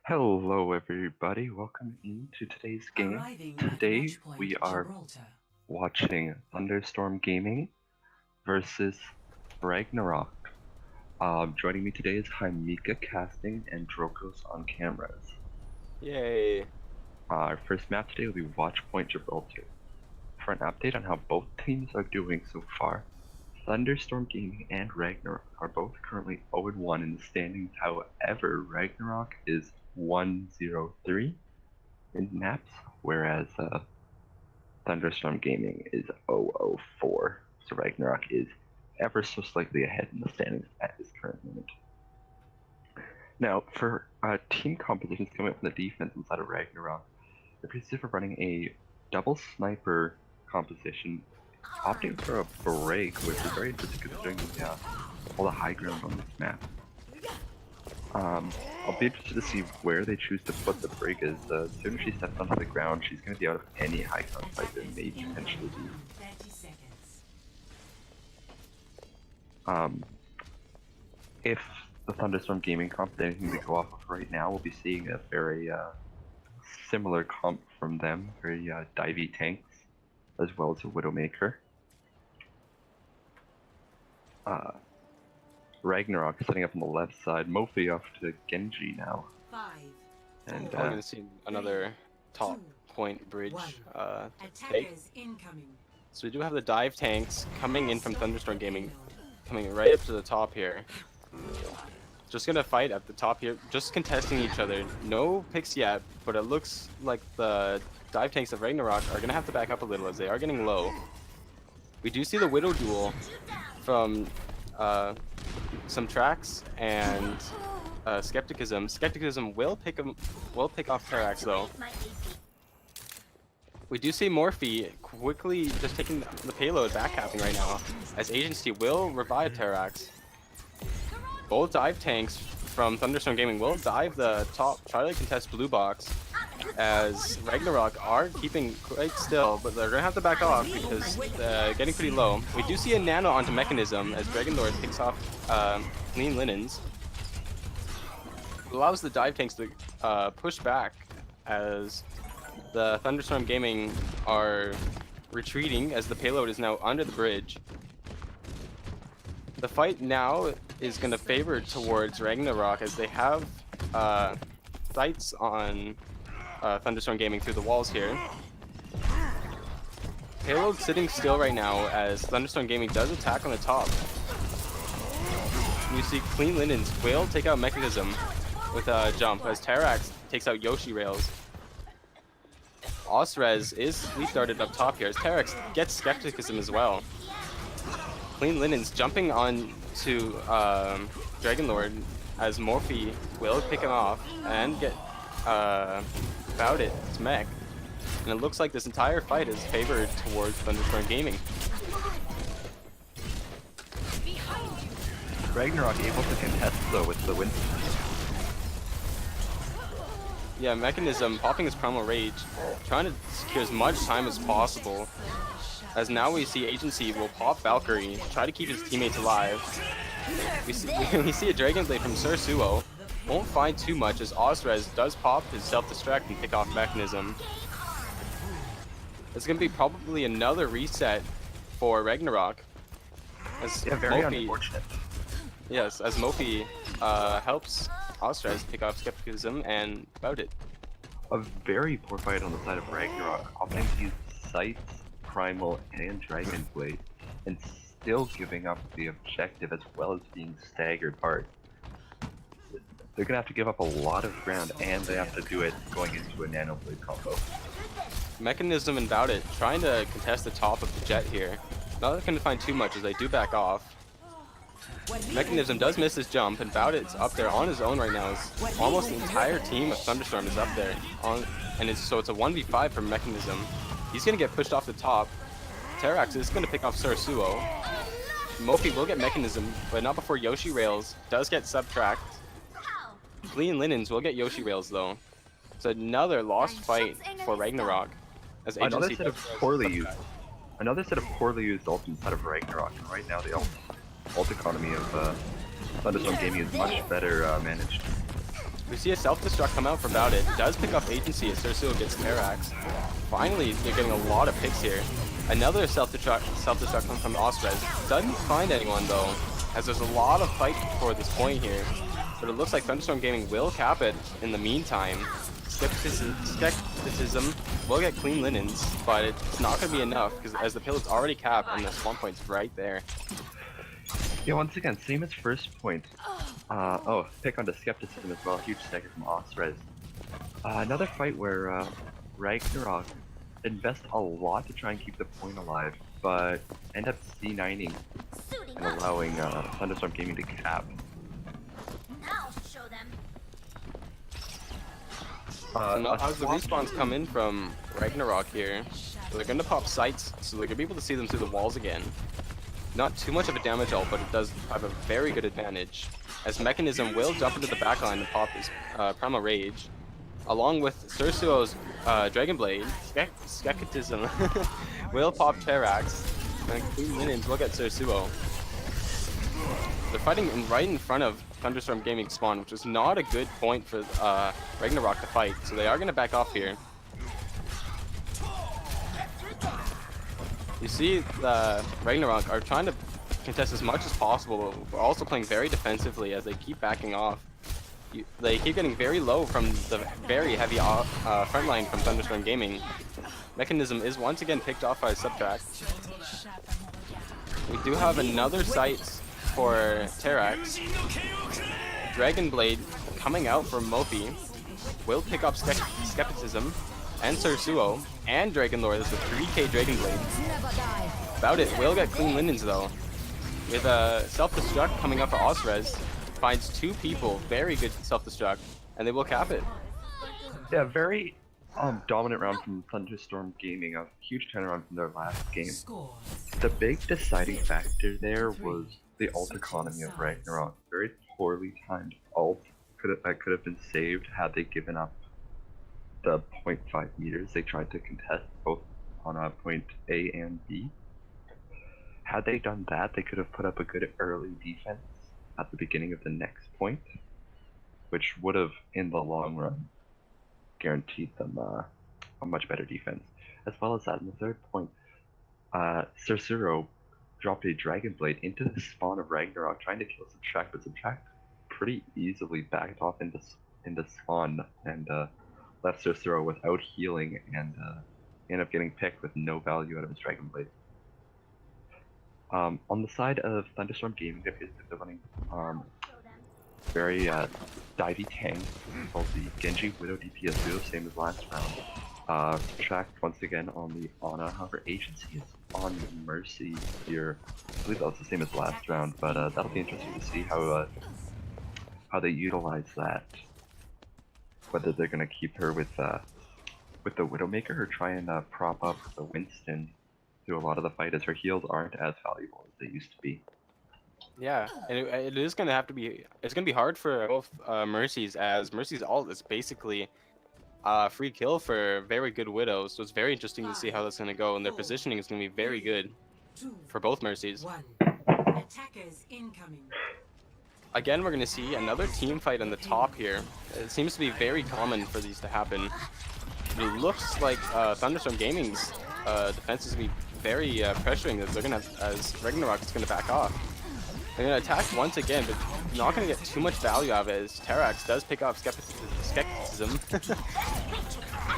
Hello everybody, welcome into today's game. Arriving at Today watch point we are Gibraltar. watching Thunderstorm Gaming versus Ragnarok. Joining me today is Jaimika casting and Drokos on cameras. Yay. Our first map today will be Watch Point Gibraltar. For an update on how both teams are doing so far, Thunderstorm Gaming and Ragnarok are both currently 0-1 in the standings. However, Ragnarok is 1-0-3 in maps, whereas Thunderstorm Gaming is 0-0-4. So Ragnarok is ever so slightly ahead in the standings at this current moment. Now, for team compositions coming up from the defense inside of Ragnarok, they're basically running a double sniper composition, opting for a break, which is very interesting considering all the high ground on this map. I'll be interested to see where they choose to put the brig, as soon as she steps onto the ground, she's going to be out of any high ground fight there may potentially be. 30 seconds. If the Thunderstorm Gaming comp is anything to go off of right now, we'll be seeing a very similar comp from them, very divey tanks, as well as a Widowmaker. Ragnarok setting up on the left side, Mofi off to Genji now. 5. And I'm gonna see another top point bridge take. Attackers incoming. So we do have the dive tanks coming in from Thunderstorm Gaming, coming right up to the top here. Just gonna fight at the top here, just contesting each other. No picks yet, but it looks like the dive tanks of Ragnarok are gonna have to back up a little as they are getting low. We do see the Widow duel from some tracks and Skepticism. Skepticism will pick off Terax though. We do see Morphe quickly just taking the payload, backcapping right now, as Agency will revive Terax. Both dive tanks from Thunderstorm Gaming will dive the top, try to contest blue box, as Ragnarok are keeping quite still, but they're gonna have to back off because they're getting pretty low. We do see a nano onto Mechanism as Dragon Lord picks off Clean Linens. It allows the dive tanks to push back as the Thunderstorm Gaming are retreating as the payload is now under the bridge. The fight now is going to favor towards Ragnarok as they have sights on Thunderstorm Gaming through the walls here. Payload sitting still right now as Thunderstorm Gaming does attack on the top. You see Clean Linens will take out Mechanism with a jump as Terax takes out Yoshi Rails. Osrez is sleep darted up top here as Terax gets Skepticism as well. Clean Linens jumping on to Dragon Lord as Morphe will pick him off and get about it, it's mech. And it looks like this entire fight is favored towards Thunderstorm Gaming. Ragnarok able to contest though with the win. Yeah, Mechanism popping his Primal Rage, trying to secure as much time as possible. As now we see Agency will pop Valkyrie, try to keep his teammates alive. We see a Dragon Blade from Sir Suo. Won't find too much as Osrez does pop his self-destruct and pick off Mechanism. It's going to be probably another reset for Ragnarok. As Very unfortunate. Yes, as Mofi helps Osrez pick off Skepticism and about it. A very poor fight on the side of Ragnarok, opting to use Sights, Primal, and Dragon Blade, and still giving up the objective as well as being staggered hard. They're gonna have to give up a lot of ground, and they have to do it going into a Nano Blade combo. Mechanism and Bout It trying to contest the top of the jet here. Not going to find too much as they do back off. Mechanism does miss his jump, and Bout It's up there on his own right now. As almost the entire team of Thunderstorm is up there, so it's a 1v5 for Mechanism. He's going to get pushed off the top. Terax is going to pick off Sir Suo. Mofi will get Mechanism, but not before Yoshi Rails does get subtract. Clean Linens will get Yoshi Rails though. It's another lost fight for Ragnarok. As Another set of poorly used ult inside of Ragnarok, and right now the ult economy of Thunderstorm Gaming is much better managed. We see a self-destruct come out from About It. Does pick up agency as Cercio gets Terax. Finally, they're getting a lot of picks here. Another self-destruct comes from Osprez. Doesn't find anyone though, as there's a lot of fight for this point here. But it looks like Thunderstorm Gaming will cap it in the meantime. Skepticism will get clean linens, but it's not going to be enough because as the payload's already capped and the spawn point's right there. Yeah, once again, same as first point. Oh, pick on the skepticism as well. Huge stagger from Osprez. Another fight where Ragnarok invest a lot to try and keep the point alive, but end up C9ing and allowing Thunderstorm Gaming to cap. I'll show them. As the respawns come in from Ragnarok here, so they're going to pop sights, so they're going to be able to see them through the walls again. Not too much of a damage ult, but it does have a very good advantage, as Mechanism will jump into the backline and pop his Primal Rage, along with Cercio's Dragon Blade. Skepticism will pop Terax, and Clean Linens will get Cercio. They're fighting right in front of Thunderstorm Gaming spawn, which is not a good point for Ragnarok to fight, so they are going to back off here. You see the Ragnarok are trying to contest as much as possible, but we're also playing very defensively as they keep backing off. They keep getting very low from the very heavy front line from Thunderstorm Gaming. Mechanism is once again picked off by Subtract. We do have another sight for Terax. Dragon Blade coming out from Mofi will pick up Skepticism and Cercio and Dragon Lord. That's a 3k Dragon Blade. About It will get clean linens though. With a self-destruct coming up for Osprez, finds two people, very good self-destruct, and they will cap it. Yeah, very dominant round from Thunderstorm Gaming, a huge turnaround from their last game. Score. The big deciding factor there was the ult economy of Ragnarok. Very poorly timed ult that could have been saved had they given up the 0.5 meters they tried to contest both on point A and B. Had they done that, they could have put up a good early defense at the beginning of the next point, which would have, in the long run, guaranteed them a much better defense. As well as that, in the third point, Cercio dropped a Dragon Blade into the spawn of Ragnarok, trying to kill Subtract, but Subtract pretty easily backed off into spawn and left Cercio without healing and ended up getting picked with no value out of his Dragon Blade. On the side of Thunderstorm Gaming, they're running very divey tank called the Genji Widow DPS Duo, same as last round. Subtract once again on the Ana, however agency is on Mercy here. I believe that was the same as last round, but that'll be interesting to see how they utilize that. Whether they're gonna keep her with the Widowmaker or try and prop up the Winston through a lot of the fight, as her heals aren't as valuable as they used to be. Yeah, and it is gonna have to be. It's gonna be hard for both Mercies, as Mercy's ult is basically free kill for very good Widows. So it's very interesting to see how that's gonna go, and their positioning is gonna be very good for both Mercies. 1. Attackers incoming. Again, we're gonna see another team fight on the top here. It seems to be very common for these to happen. It looks like Thunderstorm Gaming's defense is gonna be very pressuring as they're gonna as Ragnarok is gonna back off. They're gonna attack once again, but not gonna get too much value out of it as Terax does pick up Skepticism.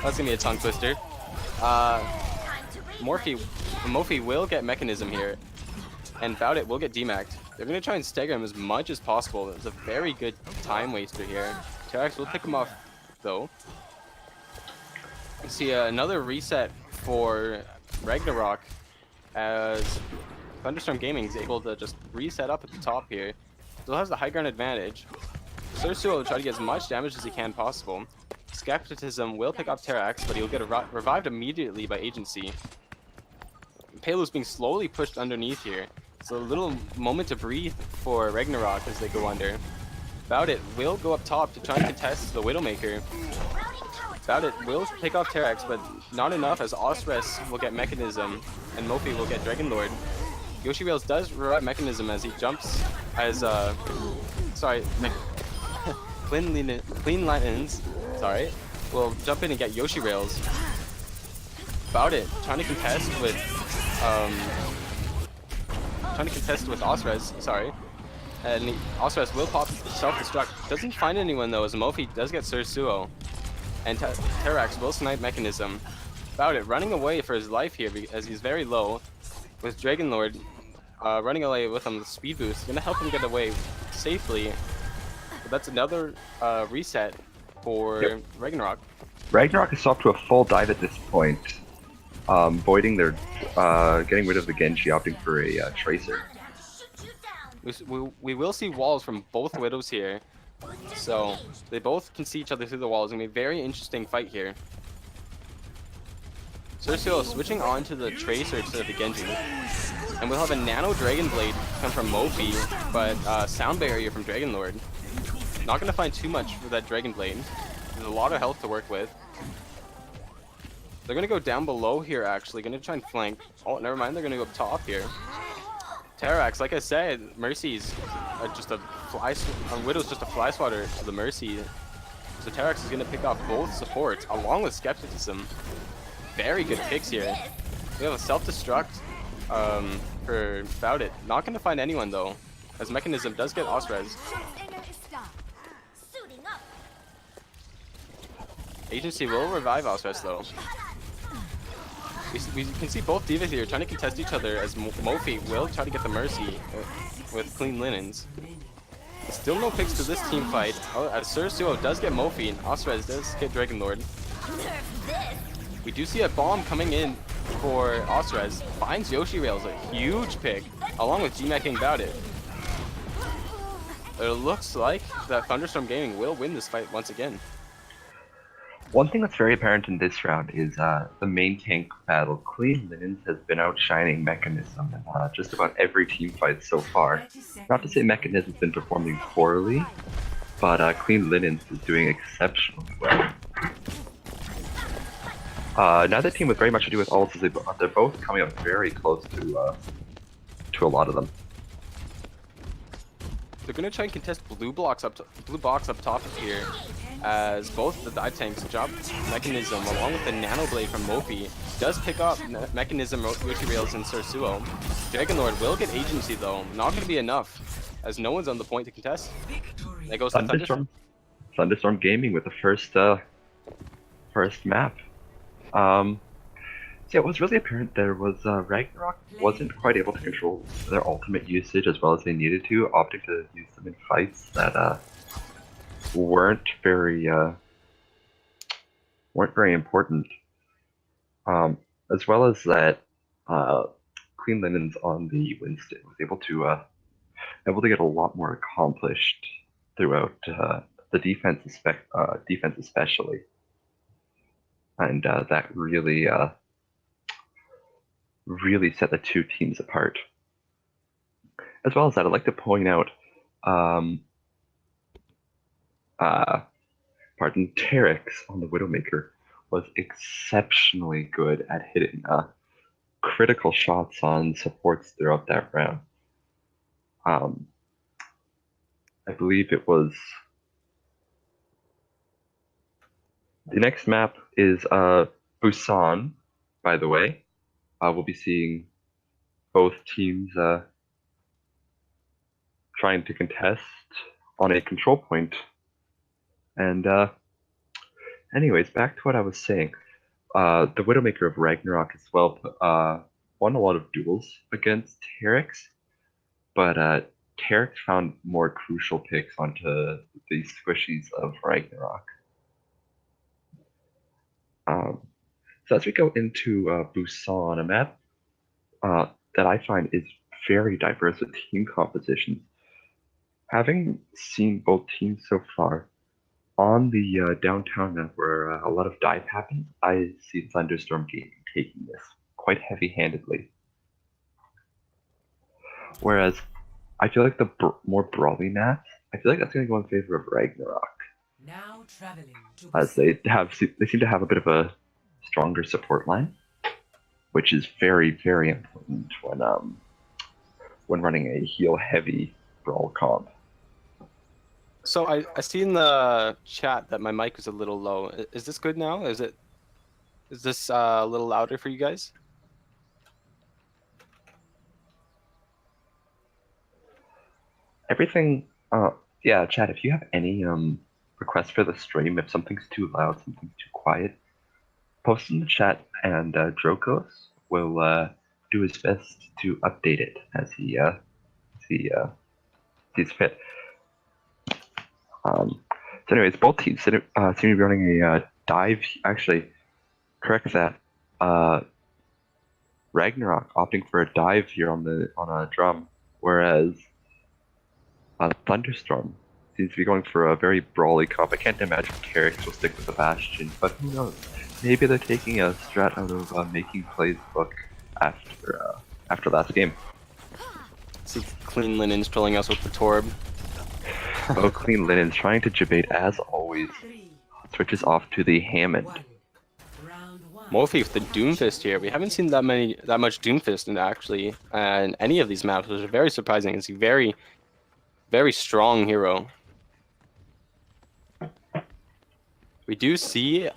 That's gonna be a tongue twister. Mofi will get Mechanism here, and About It will get demacked. They're gonna try and stagger him as much as possible. It's a very good time waster here. Terax will pick him off though. You see another reset for Ragnarok as Thunderstorm Gaming is able to just reset up at the top here. Still has the high ground advantage. Cercio will try to get as much damage as he can possible. Skepticism will pick up Terax, but he'll get revived immediately by Agency. Payload's being slowly pushed underneath here. It's a little moment to breathe for Ragnarok as they go under. About It will go up top to try and contest the Widowmaker. About It will pick off Terax, but not enough as Osprez will get Mechanism and Mofi will get Dragon Lord. Yoshi Wheels does revive Mechanism as he jumps as Clean Linens, sorry, will jump in and get Yoshi Rails. About it, trying to contest with Osrez, sorry. And Osrez will pop self-destruct. Doesn't find anyone though, as Mofi does get Sursuo. And Terax will snipe Mechanism. About it, running away for his life here as he's very low. With Dragon Lord running away with him with speed boost, gonna help him get away safely. But that's another reset for Ragnarok. Ragnarok is off to a full dive at this point, voiding their, getting rid of the Genji, opting for a Tracer. We will see walls from both Widows here, so they both can see each other through the walls. It's gonna be a very interesting fight here. Sursuo switching on to the Tracer instead of the Genji. And we'll have a Nano Dragon Blade come from Mofi, but Sound Barrier from Dragon Lord. Not gonna find too much for that Dragon Blade. There's a lot of health to work with. They're gonna go down below here actually, gonna try and flank. Oh, never mind, they're gonna go up top here. Terax, like I said, Mercy's just a fly, Widow's just a fly swatter to the Mercy. So Terax is gonna pick off both supports along with Skepticism. Very good picks here. We have a self-destruct for About It. Not gonna find anyone though, as Mechanism does get Osrez. Agency will revive Osrez though. We can see both divas here trying to contest each other as Mofi will try to get the Mercy with Clean Linens. Still no picks to this team fight. Oh, as Sursuo does get Mofi and Osrez does get Dragon Lord. We do see a bomb coming in for Osrez. Finds Yoshi Rails, a huge pick, along with G-Macking About It. It looks like that Thunderstorm Gaming will win this fight once again. One thing that's very apparent in this round is the main tank battle. Clean Linens has been outshining Mechanism in just about every team fight so far. Not to say Mechanism's been performing poorly, but Clean Linens is doing exceptionally well. Neither team with very much to do with ults, as they're both coming up very close to a lot of them. They're gonna try and contest blue box up top of here, as both the dive tanks drop Mechanism along with the Nano Blade from Mofi. Does pick up Mechanism, Yoshi Rails, and Sursuo. Dragon Lord will get agency though, not gonna be enough, as no one's on the point to contest. There goes the Thunderstorm. Thunderstorm Gaming with the first map. So yeah, it was really apparent there was Ragnarok wasn't quite able to control their ultimate usage as well as they needed to, opting to use them in fights that weren't very important. As well as that, Clean Linens on the Winston was able to get a lot more accomplished throughout the defense especially, and that really set the two teams apart. As well as that, I'd like to point out, Terex on the Widowmaker was exceptionally good at hitting critical shots on supports throughout that round. I believe it was... The next map is Busan, by the way. We'll be seeing both teams trying to contest on a control point. And anyways, back to what I was saying. The Widowmaker of Ragnarok as well won a lot of duels against Terex, but Terex found more crucial picks onto the squishies of Ragnarok. So as we go into Busan, a map that I find is very diverse with team compositions. Having seen both teams so far, on the downtown map where a lot of dive happens, I see Thunderstorm Gaming taking this quite heavy-handedly. Whereas I feel like the more brawly maps, I feel like that's going to go in favor of Ragnarok. Now traveling to As they seem to have a bit of a stronger support line, which is very, very important when running a heal-heavy brawl comp. So I see in the chat that my mic was a little low. Is this good now? Is this a little louder for you guys? Everything. Yeah, Chad. If you have any requests for the stream, if something's too loud, something's too quiet, post in the chat, and Drokos will do his best to update it as he sees fit. So, anyways, both teams seem to be running a dive. Actually, correct that. Ragnarok opting for a dive here on a drum, whereas Thunderstorm seems to be going for a very brawly comp. I can't imagine Carrick will stick with the Bastion, but who knows? Maybe they're taking a strat out of making plays book after last game. See Clean Linens trolling us with the Torb. Oh, Clean Linens trying to debate as always. Switches off to the Hammond. Morphe with the Doomfist here. We haven't seen that much Doomfist in any of these maps, which is very surprising. It's a very, very strong hero. We do see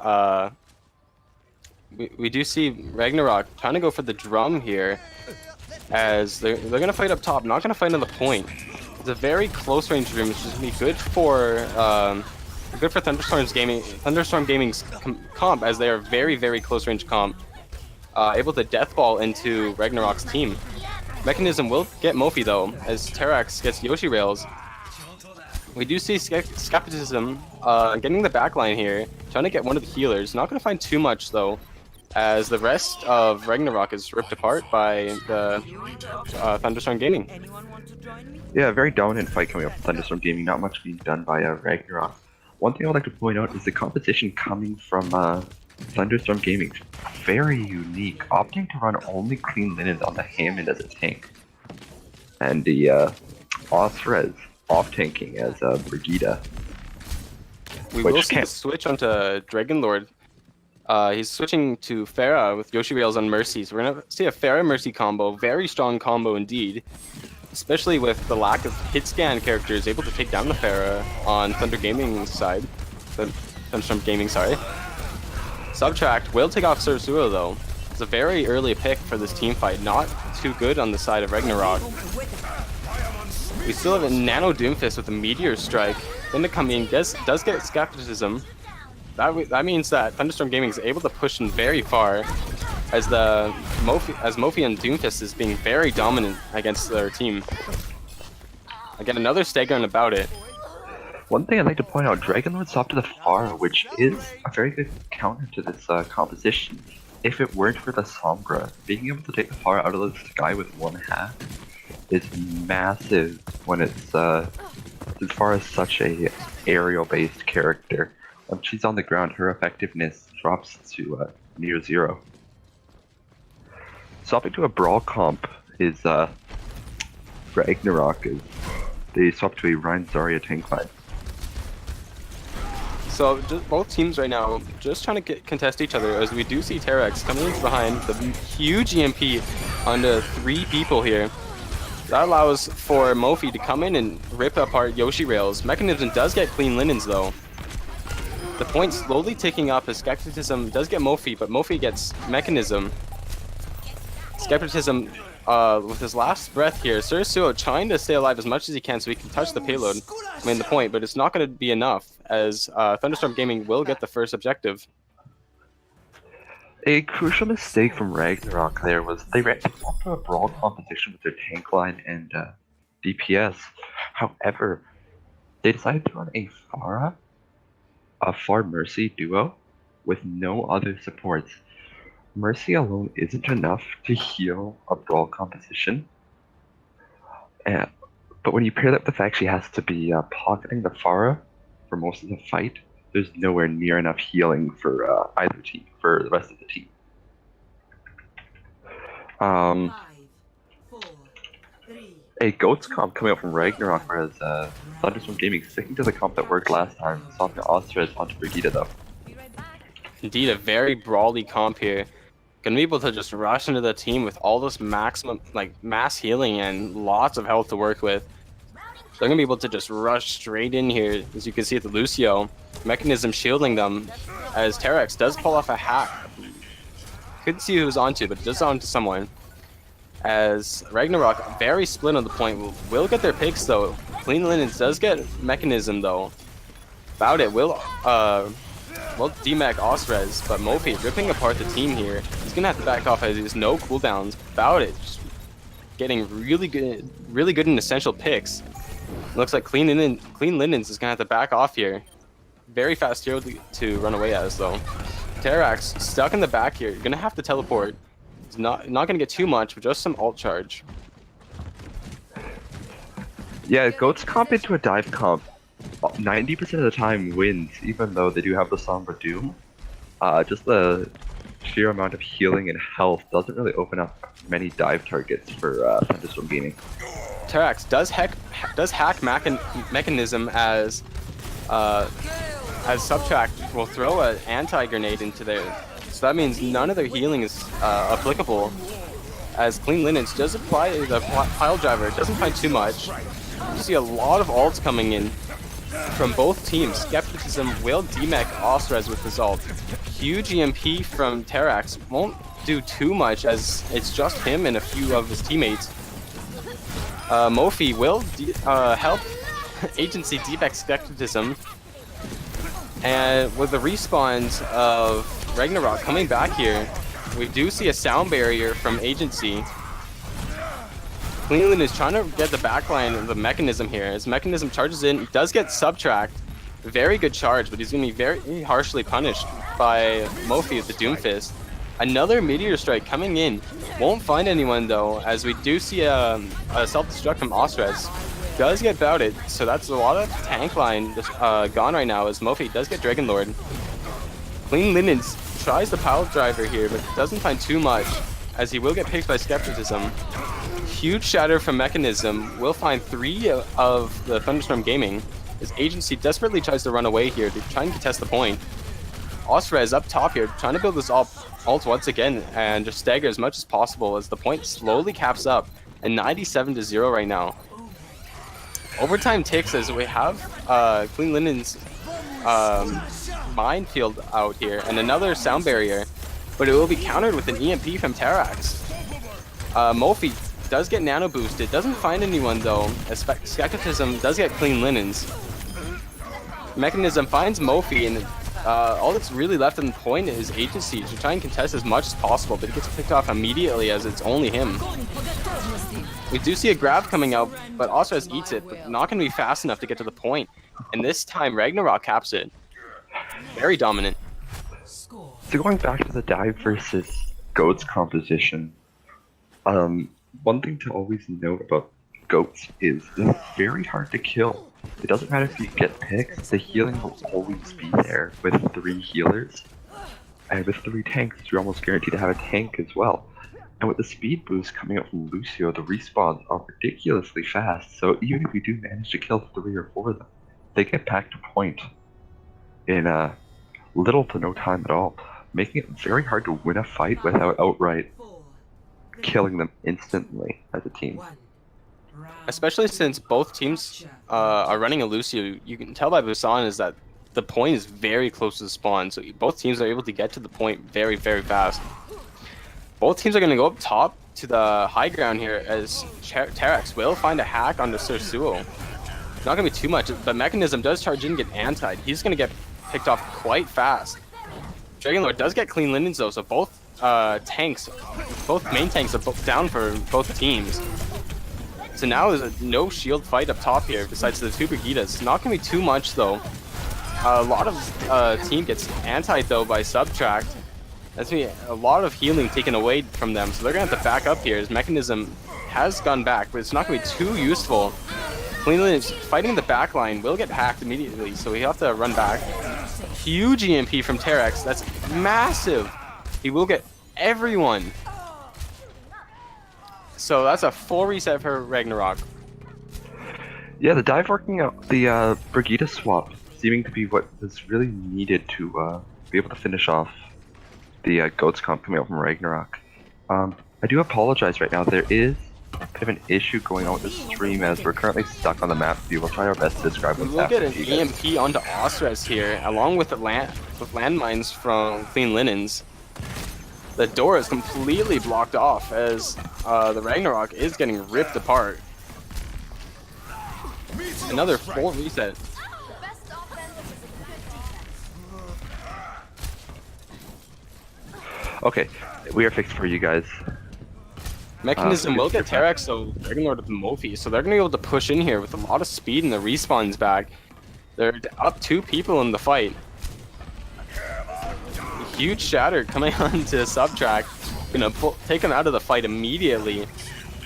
we do see Ragnarok trying to go for the drum here, as they're gonna fight up top, not gonna fight on the point. It's a very close range room, which is gonna be good for Thunderstorm Gaming's comp, as they are very, very close range comp, able to deathball into Ragnarok's team. Mechanism will get Morphe though, as THS gets Yoshi Rails. We do see Skepticism getting the backline here, trying to get one of the healers. Not going to find too much though, as the rest of Ragnarok is ripped apart by the Thunderstorm Gaming. Yeah, very dominant fight coming up from Thunderstorm Gaming. Not much being done by Ragnarok. One thing I would like to point out is the composition coming from Thunderstorm Gaming. Very unique, opting to run only Clean Linens on the Hammond as a tank, and the Osrez off-tanking as Brigida. We will see the switch onto Dragonlord. He's switching to Pharah with Yoshi Rails on Mercy. So we're going to see a Pharah Mercy combo. Very strong combo indeed. Especially with the lack of hit scan characters able to take down the Pharah on Thunder Gaming's side. Thunderstorm Gaming, sorry. Subtract will take off Sursuo though. It's a very early pick for this team fight. Not too good on the side of Ragnarok. We still have a Nano Doomfist with a Meteor Strike. Then to come in, does get Skepticism. That means that Thunderstorm Gaming is able to push him very far, as Morphe and Doomfist is being very dominant against their team. Again, another staggering about it. One thing I'd like to point out, Dragonlord's off to the Pharah, which is a very good counter to this composition. If it weren't for the Sombra, being able to take the Pharah out of the sky with one half is massive when it's as far as such a aerial-based character. When she's on the ground, her effectiveness drops to near zero. Swapping to a brawl comp is Ragnarok. They swap to a Ryan Zarya tank line. So both teams right now just trying to contest each other, as we do see THS coming in behind the huge EMP onto 3 people here. That allows for Morphe to come in and rip apart Yoshi Rails. Mechanism does get Clean Linens though. The point slowly ticking up as Skepticism does get Morphe, but Morphe gets Mechanism. Skepticism with his last breath here. Sursuo trying to stay alive as much as he can so he can touch the payload. I mean the point, but it's not going to be enough, as Thunderstorm Gaming will get the first objective. A crucial mistake from Ragnarok there was they ran into a brawl competition with their tank line and DPS. However, they decided to run a Pharah Mercy duo with no other supports. Mercy alone isn't enough to heal a brawl composition. But when you pair that with the fact she has to be pocketing the Pharah for most of the fight, there's nowhere near enough healing for either team, for the rest of the team. 5, 4, 3, A Goats comp coming out from Ragnarok, whereas Thunderstorm Gaming sticking to the comp that worked last time, swapping Ostres onto Brigida though. Indeed, a very brawly comp here. Gonna be able to just rush into the team with all this maximum, mass healing and lots of health to work with. They're gonna be able to just rush straight in here, as you can see at the Lucio. Mechanism shielding them, as THS does pull off a hack. Couldn't see who it was onto, but it does onto someone. As Ragnarok, very split on the point, will get their picks though. Clean Linens does get Mechanism though. About it, will DMAC Osrez, but Mofi ripping apart the team here. He's gonna have to back off as there's no cooldowns. About it, just getting really good in essential picks. Looks like Clean Linens is gonna have to back off here. Very fast hero to run away as though. THS stuck in the back here. You're gonna have to teleport. It's not gonna get too much, but just some ult charge. Yeah, Goats comp into a dive comp 90% of the time wins, even though they do have the Sombra Doom. Just the sheer amount of healing and health doesn't really open up many dive targets for Thunderstorm Gaming. THS does hack Mechanism as Subtract will throw an anti-grenade into there. So that means none of their healing is applicable. As Clean Linens does apply the pile driver, it doesn't find too much. You see a lot of ults coming in from both teams. Skepticism will DMAC Osrez with his ult. Huge EMP from THS won't do too much as it's just him and a few of his teammates. Mofi will help Agency DMAC Skepticism. And with the respawns of Ragnarok coming back here, we do see a sound barrier from Agency. Cleveland is trying to get the backline of the Mechanism here. As Mechanism charges in, does get Subtract. Very good charge, but he's going to be very harshly punished by Mofi with the Doomfist. Another Meteor Strike coming in. Won't find anyone though, as we do see a self-destruct from Osrez. Does get bouted, so that's a lot of tank line gone right now as Mofi does get Dragon Lord. Clean Linens tries the pile driver here, but doesn't find too much, as he will get picked by Skepticism. Huge shatter from Mechanism will find 3 of the Thunderstorm Gaming. His Agency desperately tries to run away here to try and contest the point. Osrez up top here, trying to build this ult once again and just stagger as much as possible as the point slowly caps up at 97-0 right now. Overtime ticks as we have Clean Linens minefield out here and another sound barrier, but it will be countered with an EMP from THS. Mofi does get nano boosted, doesn't find anyone though, as Skepticism does get Clean Linens. Mechanism finds Mofi, and all that's really left in the point is Agency to try and contest as much as possible, but he gets picked off immediately as it's only him. We do see a grab coming out, but Osrez eats it, but not going to be fast enough to get to the point. And this time Ragnarok caps it. Very dominant. So going back to the dive versus Goats composition, one thing to always note about Goats is it's very hard to kill. It doesn't matter if you get picked, the healing will always be there with 3 healers. And with 3 tanks, you're almost guaranteed to have a tank as well. And with the speed boost coming out from Lucio, the respawns are ridiculously fast, so even if you do manage to kill 3 or 4 of them, they get back to point in little to no time at all, making it very hard to win a fight without outright killing them instantly as a team. Especially since both teams are running a Lucio, you can tell by Busan is that the point is very close to the spawn, so both teams are able to get to the point very, very fast. Both teams are going to go up top to the high ground here as THS will find a hack on the Sursuo. Not going to be too much, but Mechanism does charge in and get antied. He's going to get picked off quite fast. Dragon Lord does get Clean Linens though, so both main tanks are down for both teams. So now there's a no shield fight up top here besides the 2 Brigidas. Not going to be too much though. A lot of team gets antied though by Subtract. That's going to be a lot of healing taken away from them, so they're going to have to back up here as Mechanism has gone back, but it's not going to be too useful. Cleveland is fighting the back line, will get hacked immediately, so we have to run back. Huge EMP from THS, that's massive! He will get everyone! So that's a full reset for Ragnarok. Yeah, the dive working out, the Brigida swap seeming to be what was really needed to be able to finish off the Goats comp coming out from Ragnarok. I do apologize right now, there is bit of an issue going on with the stream as we're currently stuck on the map view. We'll try our best to describe We what's will get happening. an EMP onto Ostras here, along with the landmines from Clean Linens. The door is completely blocked off as the Ragnarok is getting ripped apart. Another full reset. The best offense is a good defense. Okay, we are fixed for you guys. Mechanism will get Terex, so Dragonlord with Mofi, so they're gonna be able to push in here with a lot of speed, and the respawn's back. They're up 2 people in the fight. A huge shatter coming onto Subtract, gonna take him out of the fight immediately.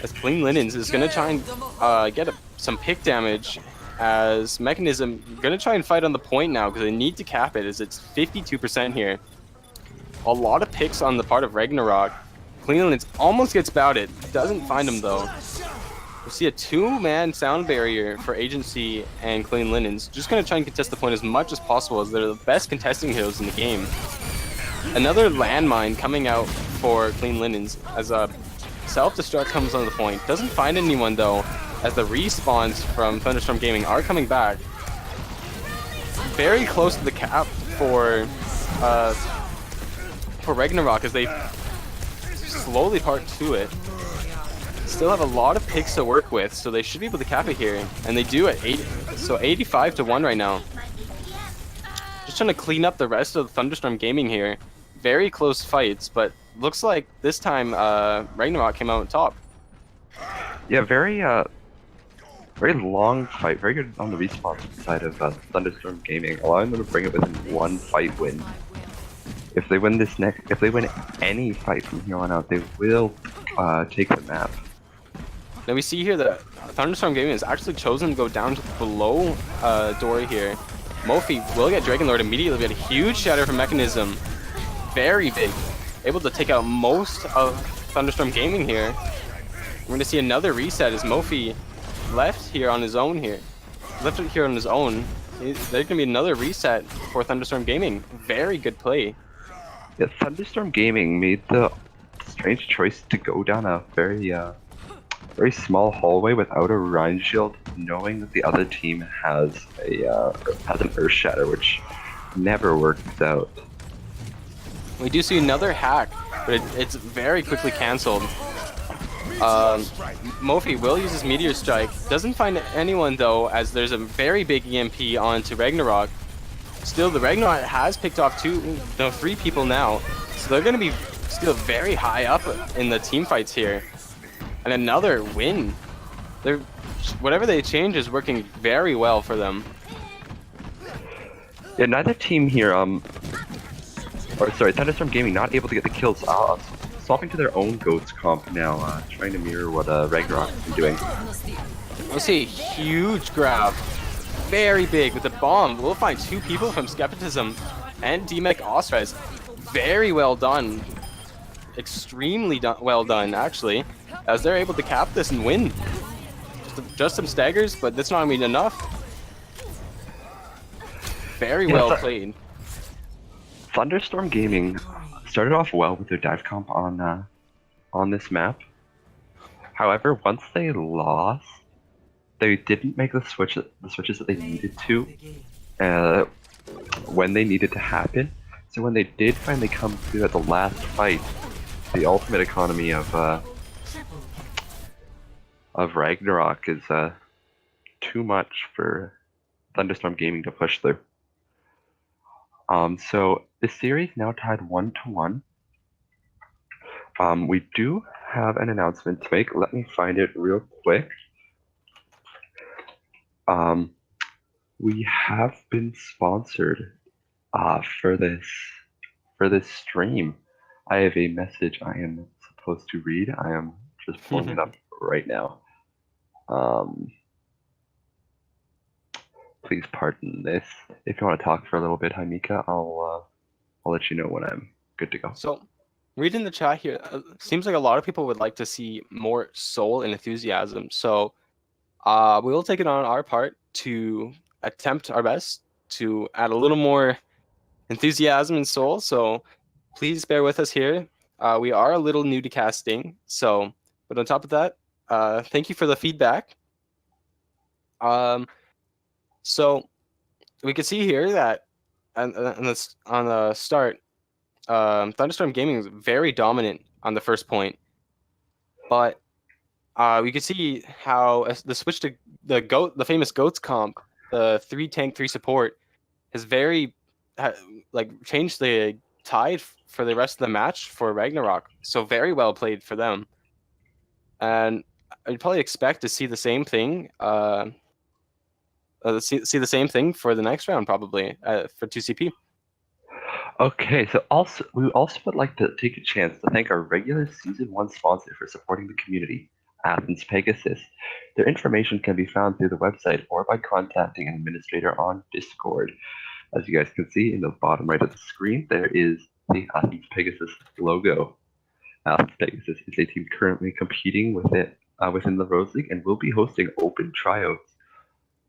As Clean Linens is gonna try and get some pick damage. As Mechanism gonna try and fight on the point now because they need to cap it, as it's 52% here. A lot of picks on the part of Ragnarok. Clean Linens almost gets bouted, doesn't find him though. We see a 2-man sound barrier for Agency and Clean Linens. Just gonna try and contest the point as much as possible, as they're the best contesting heroes in the game. Another landmine coming out for Clean Linens as a self-destruct comes on the point. Doesn't find anyone though, as the respawns from Thunderstorm Gaming are coming back. Very close to the cap for Ragnarok as they slowly part to it. Still have a lot of picks to work with, so they should be able to cap it here, and they do at 80. So 85-1 right now. Just trying to clean up the rest of Thunderstorm Gaming here. Very close fights, but looks like this time Ragnarok came out on top. Yeah, very long fight. Very good on the respawn side of Thunderstorm Gaming, allowing them to bring it within 1 fight win. If they win if they win any fight from here on out, they will take the map. Now we see here that Thunderstorm Gaming has actually chosen to go down to below Dory here. Mofi will get Dragonlord immediately. We get a huge shatter from Mechanism. Very big. Able to take out most of Thunderstorm Gaming here. We're going to see another reset as Mofi left here on his own here. Left it here on his own. There's going to be another reset for Thunderstorm Gaming. Very good play. Yeah, Thunderstorm Gaming made the strange choice to go down a very small hallway without a Rhine Shield, knowing that the other team has an Earth Shatter, which never works out. We do see another hack, but it's very quickly cancelled. Mofi will use his Meteor Strike. Doesn't find anyone though, as there's a very big EMP onto Ragnarok. Still, the Ragnarok has picked off 3 people now, so they're going to be still very high up in the team fights here. And another win. Whatever they change is working very well for them. Yeah, neither team here, Thunderstorm Gaming not able to get the kills. Swapping to their own Ghost comp now, trying to mirror what Ragnarok has been doing. We'll see a huge grab. Very big with the bomb. We'll find 2 people from Skepticism and DMEC Ostras. Very well done. Extremely well done, actually, as they're able to cap this and win. Just some staggers, but that's not going to be enough. Very well played. Thunderstorm Gaming started off well with their dive comp on this map. However, once they lost, they didn't make the switches that they needed to when they needed to happen. So when they did finally come through at the last fight, the ultimate economy of Ragnarok is too much for Thunderstorm Gaming to push through. So the series now tied 1-1. We do have an announcement to make. Let me find it real quick. We have been sponsored for this stream. I have a message I am supposed to read. I am just pulling it up right now. Please pardon this. If you want to talk for a little bit, Haimika, I'll let you know when I'm good to go. So, reading the chat here, seems like a lot of people would like to see more soul and enthusiasm. So, we will take it on our part to attempt our best to add a little more enthusiasm and soul. So, please bear with us here. We are a little new to casting. So, but on top of that, Thank you for the feedback. So we can see here that on the start, Thunderstorm Gaming is very dominant on the first point, but we can see how the switch to the famous goats comp, the 3 tank 3 support, has changed the tide for the rest of the match for Ragnarok. So very well played for them, and I'd probably expect to see the same thing. See the same thing for the next round, probably for 2CP. Okay, so we also would like to take a chance to thank our regular Season 1 sponsor for supporting the community, Athens Pegasus. Their information can be found through the website or by contacting an administrator on Discord. As you guys can see in the bottom right of the screen, there is the Athens Pegasus logo. Athens Pegasus is a team currently competing within the Rose League and will be hosting open tryouts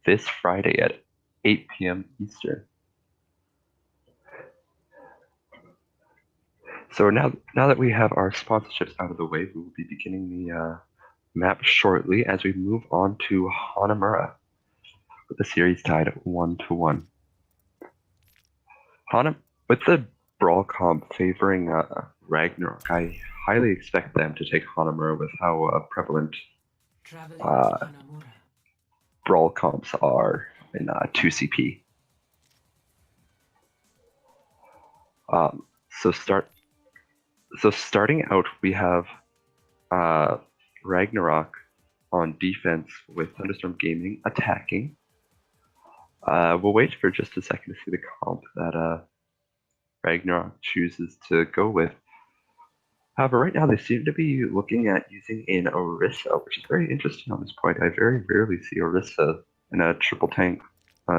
this Friday at 8 p.m. Eastern. So now that we have our sponsorships out of the way, we will be beginning the map shortly as we move on to Hanamura with the series tied 1-1. With the brawl comp favoring Ragnarok, I highly expect them to take Hanamura with how prevalent brawl comps are in 2CP. So starting out, we have Ragnarok on defense with Thunderstorm Gaming attacking. We'll wait for just a second to see the comp that Ragnarok chooses to go with. However, right now they seem to be looking at using an Orisa, which is very interesting on this point. I very rarely see Orisa in a triple tank,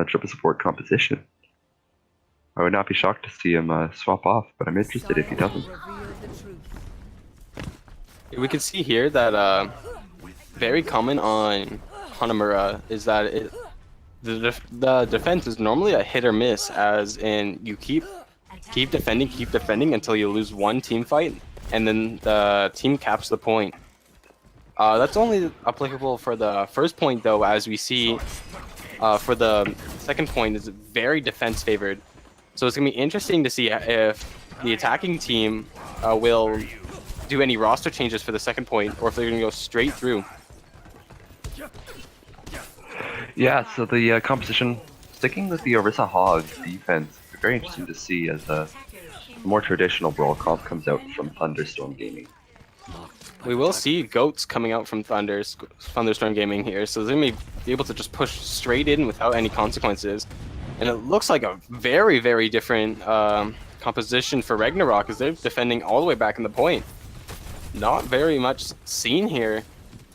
triple support composition. I would not be shocked to see him swap off, but I'm interested if he doesn't. We can see here that very common on Hanamura is that the defense is normally a hit or miss, as in you keep defending until you lose one team fight, and then the team caps the point. That's only applicable for the first point, though, as we see for the second point is very defense favored. So it's gonna be interesting to see if the attacking team will do any roster changes for the second point, or if they're gonna go straight through. Yeah, so the composition, sticking with the Orisa Hog defense, it's very interesting to see as a more traditional brawl comp comes out from Thunderstorm Gaming. We will see goats coming out from Thunderstorm Gaming here, so they may be able to just push straight in without any consequences. And it looks like a very, very different composition for Ragnarok, as they're defending all the way back in the point. Not very much seen here,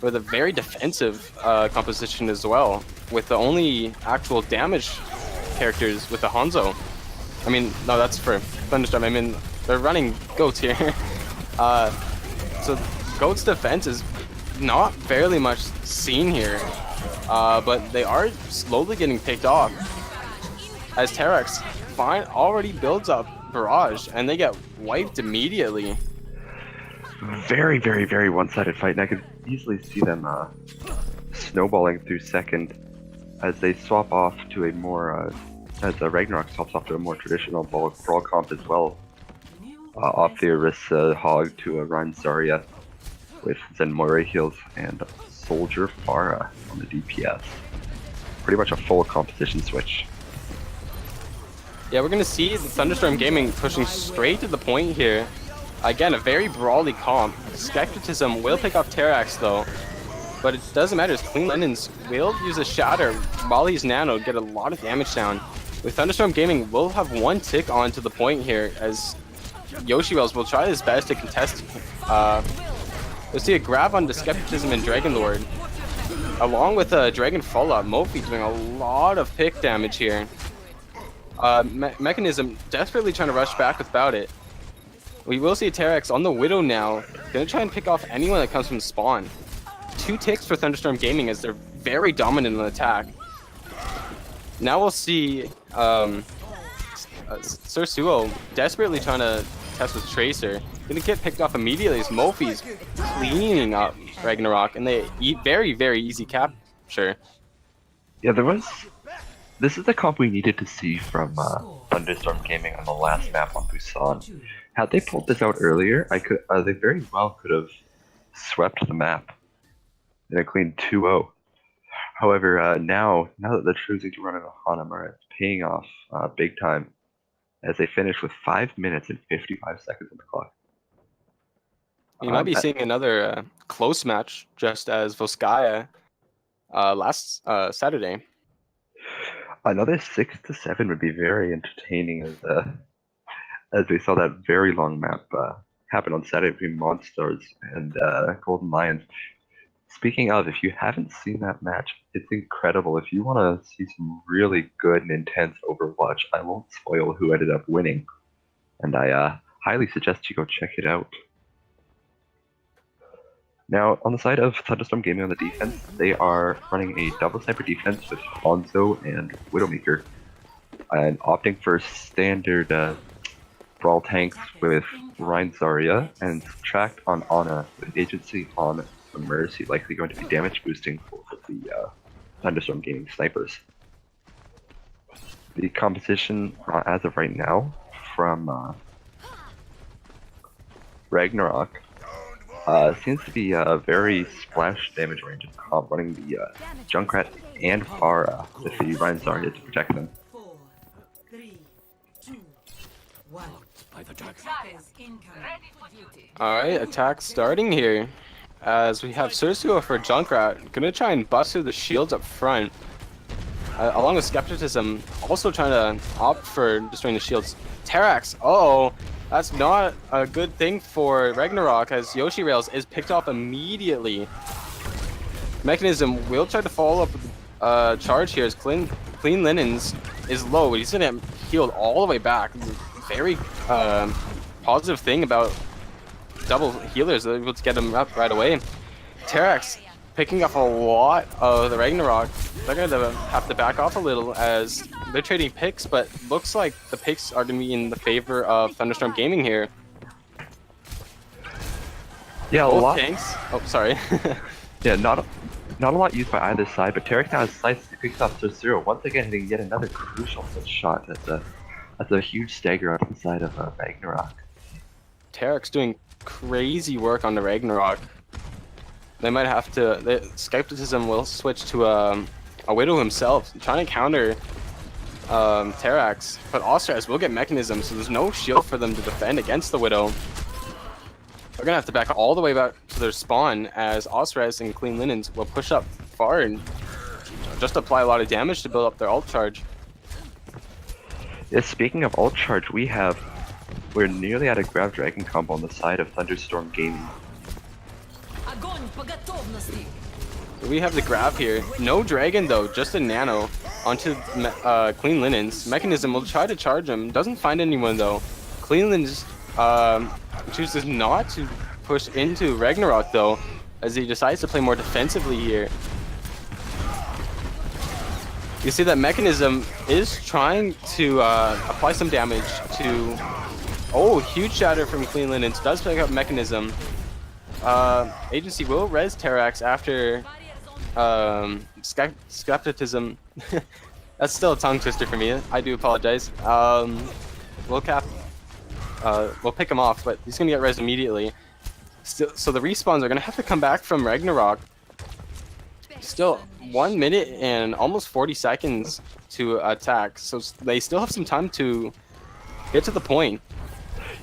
with a very defensive composition as well, with the only actual damage characters with the Hanzo. I mean, no, that's for Thunderstorm. I mean, they're running goats here. So goats defense is not fairly much seen here, but they are slowly getting picked off as THS already builds up barrage, and they get wiped immediately. Very, very, very one-sided fight, and I could easily see them snowballing through second as they swap off to a more, as Ragnarok swaps off to a more traditional brawl comp as well. Off the Orisa Hog to a Ryan Zarya with Zenmoira heals and Soldier Pharah on the DPS. Pretty much a full composition switch. Yeah, we're gonna see the Thunderstorm Gaming pushing straight to the point here. Again, a very brawly comp. Skepticism will pick off THS though, but it doesn't matter, as Clean Linens will use a Shatter while he's nanoed, get a lot of damage down. With Thunderstorm Gaming, we'll have one tick onto the point here, as Yoshiwells will try his best to contest. We'll see a grab onto Skepticism and Dragon Lord. Along with Dragon Fallout, Mofi doing a lot of pick damage here. Mechanism desperately trying to rush back without it. We will see THS on the Widow now, gonna try and pick off anyone that comes from spawn. 2 ticks for Thunderstorm Gaming, as they're very dominant in attack. Now we'll see Sir Suo desperately trying to test with Tracer. gonna get picked off immediately as Mofi's cleaning up Ragnarok, and they eat very, very easy capture. Yeah, this is the comp we needed to see from Thunderstorm Gaming on the last map on Busan. Had they pulled this out earlier, they very well could have swept the map in a clean 2-0. However, now that they're choosing to run it on Hanamura, it's paying off big time as they finish with 5 minutes and 55 seconds on the clock. You might be seeing another close match, just as Volskaya last Saturday. Another 6-7 would be very entertaining as we saw that very long map happen on Saturday between Monstars and Golden Lions. Speaking of, if you haven't seen that match, it's incredible. If you want to see some really good and intense Overwatch, I won't spoil who ended up winning, and I highly suggest you go check it out. Now, on the side of Thunderstorm Gaming on the defense, they are running a double sniper defense with Hanzo and Widowmaker, and opting for standard brawl tanks with Rein Zarya and Subtract on Ana with Agency on the Mercy, likely going to be damage boosting for the Thunderstorm Gaming snipers. The composition as of right now from Ragnarok seems to be a very splash damage range of comp, running the Junkrat and Pharah with the Rein Zarya to protect them. 4, 3, 2, 1. Alright, attack starting here. As we have Sursuo for Junkrat, gonna try and bust through the shields up front. Along with Skepticism, also trying to opt for destroying the shields. Terax, that's not a good thing for Ragnarok, as Yoshi Rails is picked off immediately. Mechanism will try to follow up with a charge here as Clean Linens is low, but he's gonna get healed all the way back. Very positive thing about double healers, they're able to get him up right away. Terax picking up a lot of the Ragnarok. They're going to have to back off a little as they're trading picks, but looks like the picks are going to be in the favor of Thunderstorm Gaming here. Yeah, Both a lot. tanks. Oh, sorry. Yeah, not a lot used by either side, but Terax now has slices. He picks off Sub-Zero, once again hitting yet another crucial shot. That's a huge stagger on the side of Ragnarok. Terax doing crazy work on the Ragnarok. They might have to. Skepticism will switch to a Widow himself, trying to counter Terax, but Ostraz will get Mechanism, so there's no shield for them to defend against the Widow. They're gonna have to back all the way back to their spawn as Ostraz and Clean Linens will push up far and just apply a lot of damage to build up their ult charge. Yeah, speaking of ult charge, we're nearly at a Grab Dragon combo on the side of Thunderstorm Gaming. We have the grab here. No dragon though, just a nano onto Clean Linens. Mechanism will try to charge him. Doesn't find anyone though. Clean Linens chooses not to push into Ragnarok though, as he decides to play more defensively here. You see that Mechanism is trying to apply some damage to... Oh, huge shatter from Clean Linens. Does pick up Mechanism. Agency will res Terax after Skepticism. That's still a tongue twister for me. I do apologize. We'll pick him off, but he's gonna get res immediately. So the respawns are gonna have to come back from Ragnarok. Still 1 minute and almost 40 seconds to attack, so they still have some time to get to the point.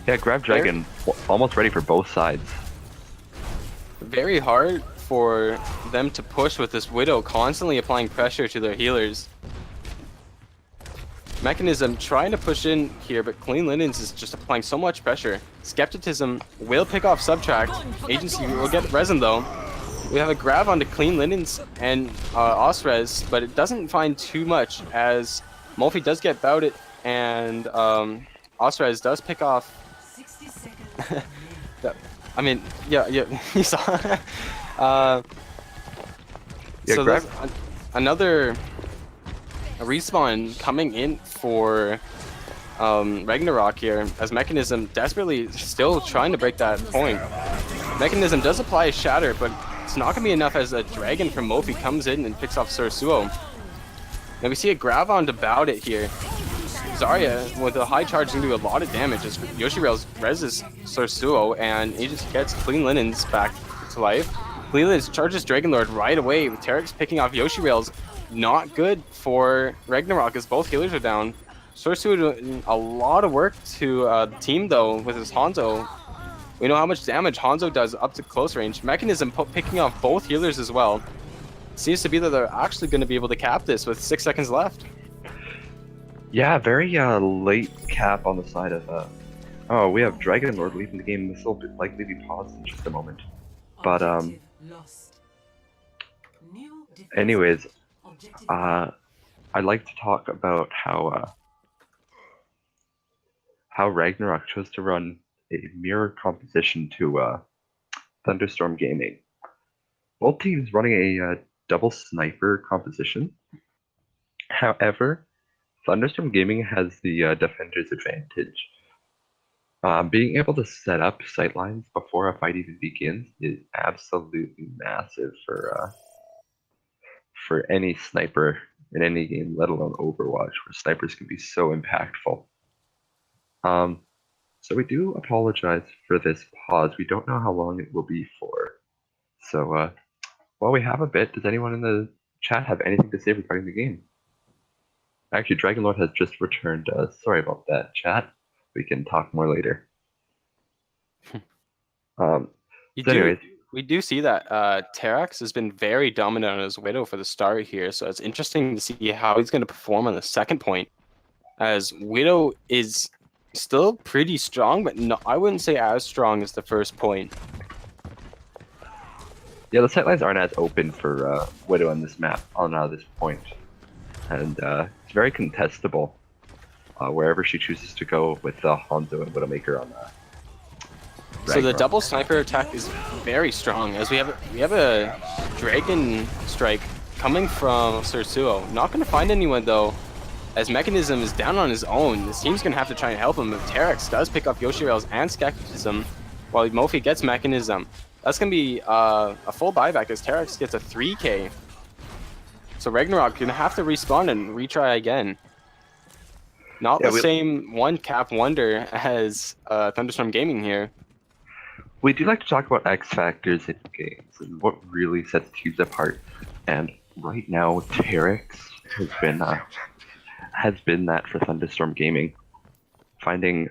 Yeah, Grab Dragon almost ready for both sides. Very hard for them to push with this Widow constantly applying pressure to their healers. Mechanism trying to push in here, but Clean Linens is just applying so much pressure. Skepticism will pick off Subtract. Agency will get resin though. We have a grab onto Clean Linens and Osres, but it doesn't find too much as Mulphy does get bouted and Osres does pick off. 60 seconds. I mean, yeah, you saw. So there's another respawn coming in for Ragnarok here, as Mechanism desperately still trying to break that point. Mechanism does apply a Shatter, but it's not going to be enough as a Dragon from Mofi comes in and picks off Sorsuo. Now we see a grab on to Bout It here. Zarya, with a high charge, is going to do a lot of damage as Yoshi'Rail's reses Sorsuo, and he just gets Clean Linens back to life. Clean Linens charges Dragon Lord right away, with Terex picking off Yoshi'Rail's. Not good for Ragnarok as both healers are down. Sorsuo doing a lot of work to the team though with his Hanzo. We know how much damage Hanzo does up to close range. Mechanism picking off both healers as well. Seems to be that they're actually going to be able to cap this with 6 seconds left. Yeah, very late cap on the side of oh, we have Dragon Lord leaving the game. This will likely be paused in just a moment. But Objective lost. New defense. anyways, Objective I'd like to talk about how Ragnarok chose to run a mirror composition to Thunderstorm Gaming. Both teams running a double sniper composition. However, Thunderstorm Gaming has the defender's advantage. Being able to set up sightlines before a fight even begins is absolutely massive for any sniper in any game, let alone Overwatch, where snipers can be so impactful. So we do apologize for this pause. We don't know how long it will be for. So while we have a bit, does anyone in the chat have anything to say regarding the game? Actually, Dragon Lord has just returned. Sorry about that, chat. We can talk more later. Anyways, We do see that Terex has been very dominant on his Widow for the start here, so it's interesting to see how he's going to perform on the second point, as Widow is still pretty strong, but no, I wouldn't say as strong as the first point. yeah, the sightlines aren't as open for Widow on this map, on this point. And it's very contestable wherever she chooses to go with Hanzo and Widowmaker on that. So the double sniper attack is very strong, as we have a Dragon Strike coming from Sorsuo. Not going to find anyone though, as Mechanism is down on his own. This team's going to have to try and help him. If Terex does pick up Yoshi'Rail's and Skepticism, while Mofi gets Mechanism, that's going to be a full buyback as Terex gets a 3k. So Ragnarok going to have to respawn and retry again. Not the same one cap wonder as Thunderstorm Gaming here. We do like to talk about X factors in games and what really sets teams apart. And right now, Terex has been that for Thunderstorm Gaming, finding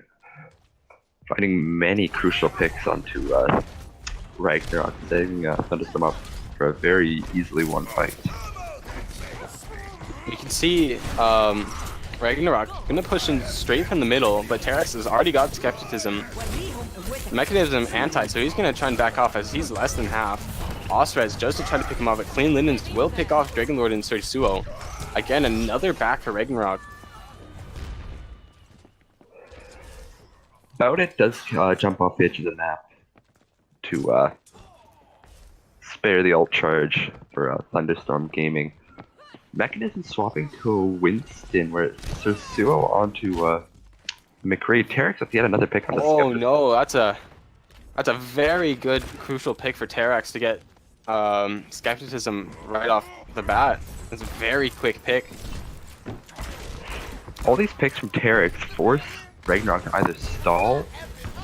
many crucial picks onto Ragnarok, setting Thunderstorm up for a very easily won fight. You can see Ragnarok gonna push in straight from the middle, but Terex has already got Skepticism. Mechanism anti, so he's gonna try and back off as he's less than half. Ostrez just to try to pick him off, but Clean Linens will pick off Dragon Lord and Sorsuo. Again, another back for Ragnarok. Bout It does jump off the edge of the map to spare the ult charge for Thunderstorm Gaming. Mechanism swapping to a Winston, where it's Sorsuo onto McRae. Terex with yet another pick on the Oh no, that's a very good crucial pick for Terex to get Skepticism right off the bat. It's a very quick pick. All these picks from Terex force Ragnarok to either stall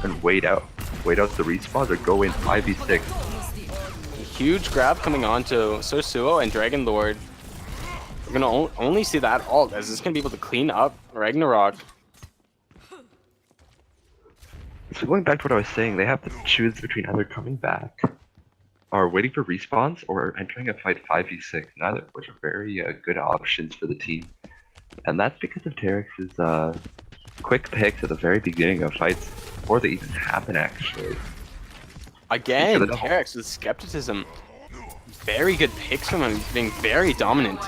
and wait out the respawns or go in 5v6. Huge grab coming on to Sorsuo and Dragon Lord. We're gonna only see that ult, as it's gonna be able to clean up Ragnarok. So going back to what I was saying, they have to choose between either coming back or waiting for respawns or entering a fight 5v6, neither of which are very good options for the team. And that's because of Terex's quick picks at the very beginning of fights before they even happen, actually. Again, Terex with Skepticism. Very good picks from him, being very dominant.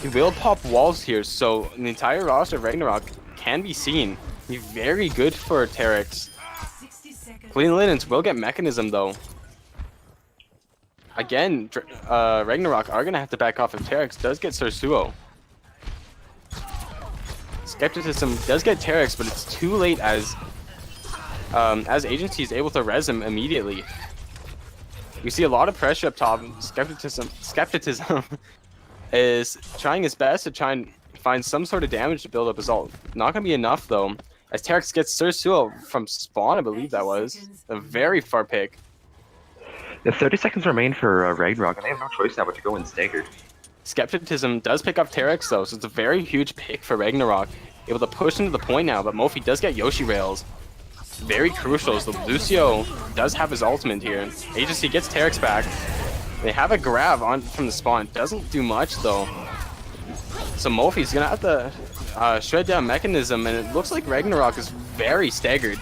He will pop walls here, so the entire roster of Ragnarok can be seen. He's very good for Terex. Clean Linens will get Mechanism though. Again, Ragnarok are going to have to back off if Terex does get Sorsuo. Skepticism does get Terex, but it's too late as Agency is able to res him immediately. We see a lot of pressure up top. Skepticism is trying his best to try and find some sort of damage to build up his ult. Not going to be enough, though, as Terex gets Sursuo from spawn, I believe that was. A very far pick. The 30 seconds remain for Ragnarok, and they have no choice now but to go in staggered. Skepticism does pick up Terex, though, so it's a very huge pick for Ragnarok. Able to push into the point now, but Mofi does get Yoshi rails. Very crucial, so Lucio does have his ultimate here. Agency gets Terex back. They have a grab on from the spawn. Doesn't do much, though. So Mofi's gonna have to shred down Mechanism, and it looks like Ragnarok is very staggered.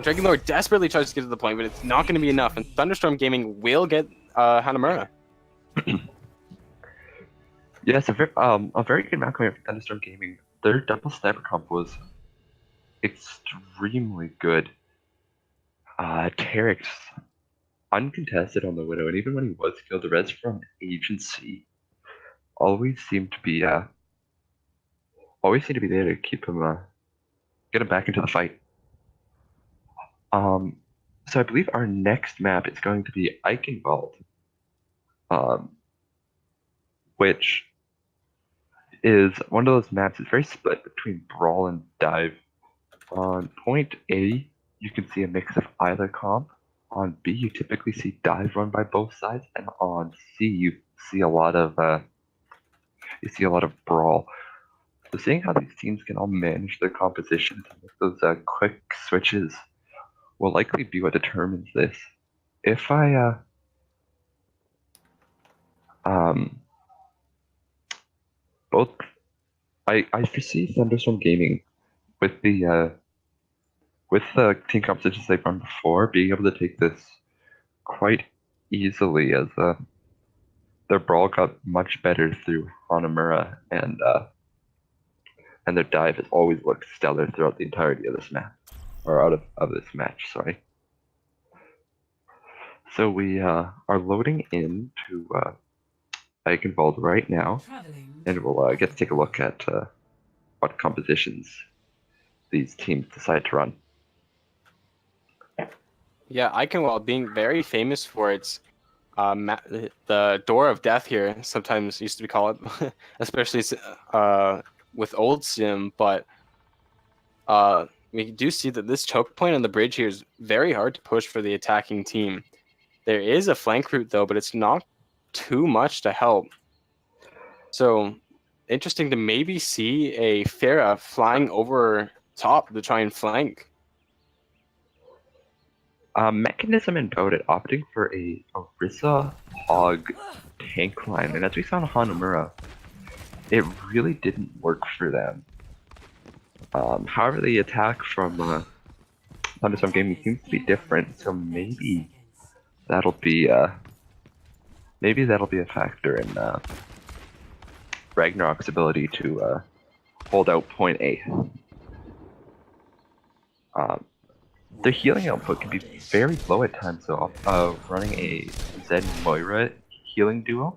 Dragon Lord desperately tries to get to the point, but it's not going to be enough, and Thunderstorm Gaming will get Hanamura. Yes, a very good map coming up for Thunderstorm Gaming. Their double sniper comp was extremely good. Terex, uncontested on the Widow, and even when he was killed, the res from Agency always seemed to be there to keep him, get him back into the fight. So I believe our next map is going to be Eichenwald, which is one of those maps that's very split between Brawl and Dive. On point A, you can see a mix of either comp. On B, you typically see Dive run by both sides, and on C, you see a lot of Brawl. So seeing how these teams can all manage their compositions and make those quick switches will likely be what determines this. If I foresee Thunderstorm Gaming with the team compositions they've run before being able to take this quite easily, as their brawl got much better through Hanamura, and their dive has always looked stellar throughout the entirety of this map. Or out of this match, sorry. So we are loading into Eichenwald right now, and we'll get to take a look at what compositions these teams decide to run. Yeah, Eichenwald being very famous for its the Door of Death here, sometimes used to be called, especially with old Sim, but we do see that this choke point on the bridge here is very hard to push for the attacking team. There is a flank route, though, but it's not too much to help. So, interesting to maybe see a Pharah flying over top to try and flank. Mechanism and Bodit opting for a Orisa Hog tank line, and as we saw in Hanamura, it really didn't work for them. However, the attack from Thunderstorm Gaming seems to be different, so maybe that'll be a factor in Ragnarok's ability to hold out point A. The healing output can be very low at times, so running a Zen Moira healing duo.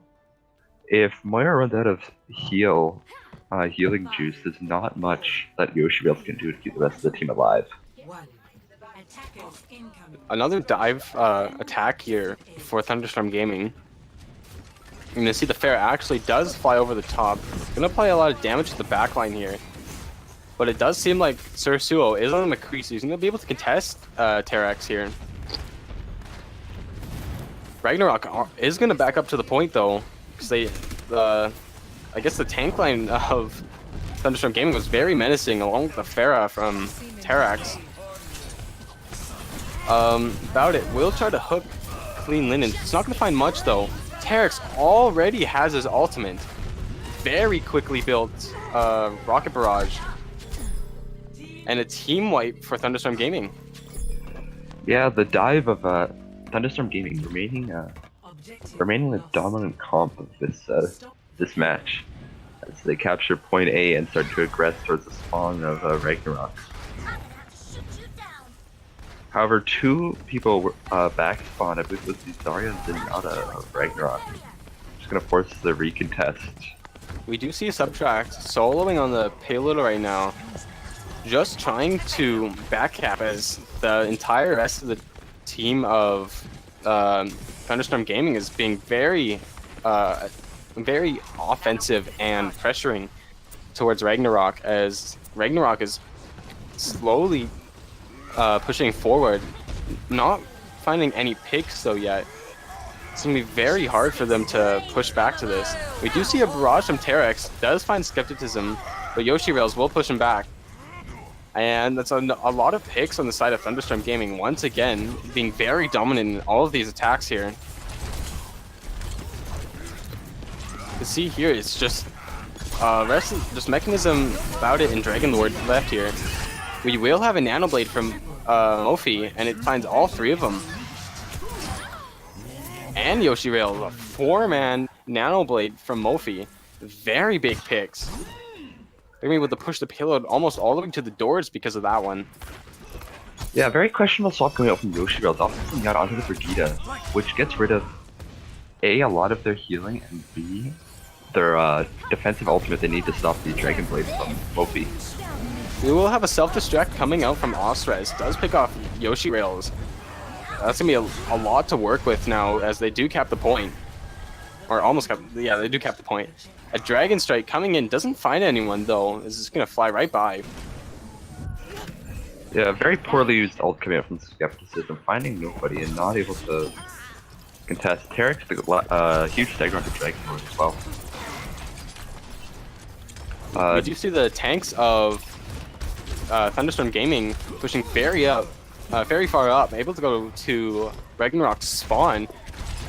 If Moira runs out of healing juice, there's not much that Yoshi Rails can do to keep the rest of the team alive. Another dive attack here for Thunderstorm Gaming. You can see the Pharah actually does fly over the top. Gonna apply a lot of damage to the backline here. But it does seem like Sursuo is on the McCree, so he's gonna be able to contest Terex here. Ragnarok is gonna back up to the point, though, because I guess the tank line of Thunderstorm Gaming was very menacing, along with the Pharah from Terex. About it, will try to hook Clean Linen. It's not going to find much, though. Terex already has his ultimate. Very quickly built Rocket Barrage. And a team wipe for Thunderstorm Gaming. Yeah, the dive of Thunderstorm Gaming remaining the dominant comp of this match, as they capture point A and start to aggress towards the spawn of Ragnarok. However, two people back spawn, I believe it was the Zarya and Zenyatta of Ragnarok. Just gonna force the recontest we do see Subtract soloing on the payload right now, just trying to backcap as the entire rest of the team of Thunderstorm Gaming is being very offensive and pressuring towards Ragnarok, as Ragnarok is slowly pushing forward, not finding any picks though yet. It's going to be very hard for them to push back to this. We do see a barrage from THS, does find Skepticism, but Yoshi Rails will push him back. And that's a lot of picks on the side of Thunderstorm Gaming, once again, being very dominant in all of these attacks here. You see here, it's just just Mechanism, About It, and Dragon Lord left here. We will have a Nano Blade from Mofi, and it finds all three of them. And Yoshi Rail, a 4-man Nano Blade from Mofi. Very big picks. They're able to push the payload almost all the way to the doors because of that one. Yeah, very questionable swap coming out from Yoshi Rails, also coming out onto the Brigida, which gets rid of A, a lot of their healing, and B, their defensive ultimate they need to stop the Dragon Blade from Mofi. We will have a self-destruct coming out from Osrez. Does pick off Yoshi Rails. That's going to be a lot to work with now, as they do cap the point. Or almost cap, yeah, they do cap the point. A Dragon Strike coming in, doesn't find anyone though. This is going to fly right by. Yeah, very poorly used ult coming out from Skepticism, finding nobody and not able to contest. Tarek's the huge stagger onto Dragon Lord as well. We do see the tanks of Thunderstorm Gaming pushing very far up, able to go to Ragnarok's spawn,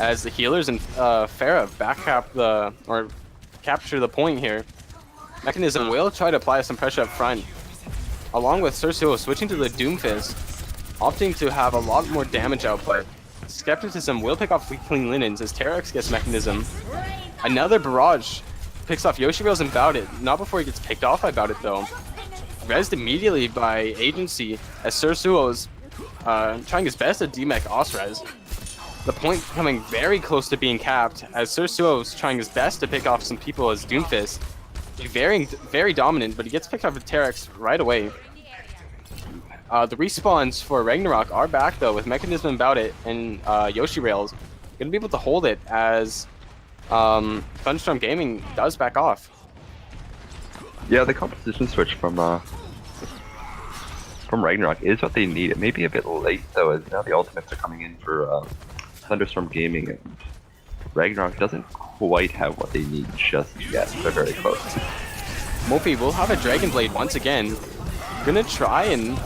as the healers and Farah capture the point here. Mechanism will try to apply some pressure up front, along with Cercio switching to the Doomfist, opting to have a lot more damage output. Skepticism will pick off Clean Linens as Terex gets Mechanism. Another barrage picks off Yoshi Rails and About It, not before he gets picked off by About It though. Rezzed immediately by Agency as Cercio is trying his best to demech Osrez. The point coming very close to being capped, as Cercio is trying his best to pick off some people as Doomfist. Very dominant, but he gets picked off with Terex right away. The respawns for Ragnarok are back though, with Mechanism About It and Yoshi Rails. Gonna be able to hold it as Thunderstorm Gaming does back off. Yeah, the composition switch from Ragnarok is what they need. It may be a bit late though, as now the ultimates are coming in for Thunderstorm Gaming, and Ragnarok doesn't quite have what they need just yet. They're very close. Mofi will have a Dragon Blade once again. Gonna try and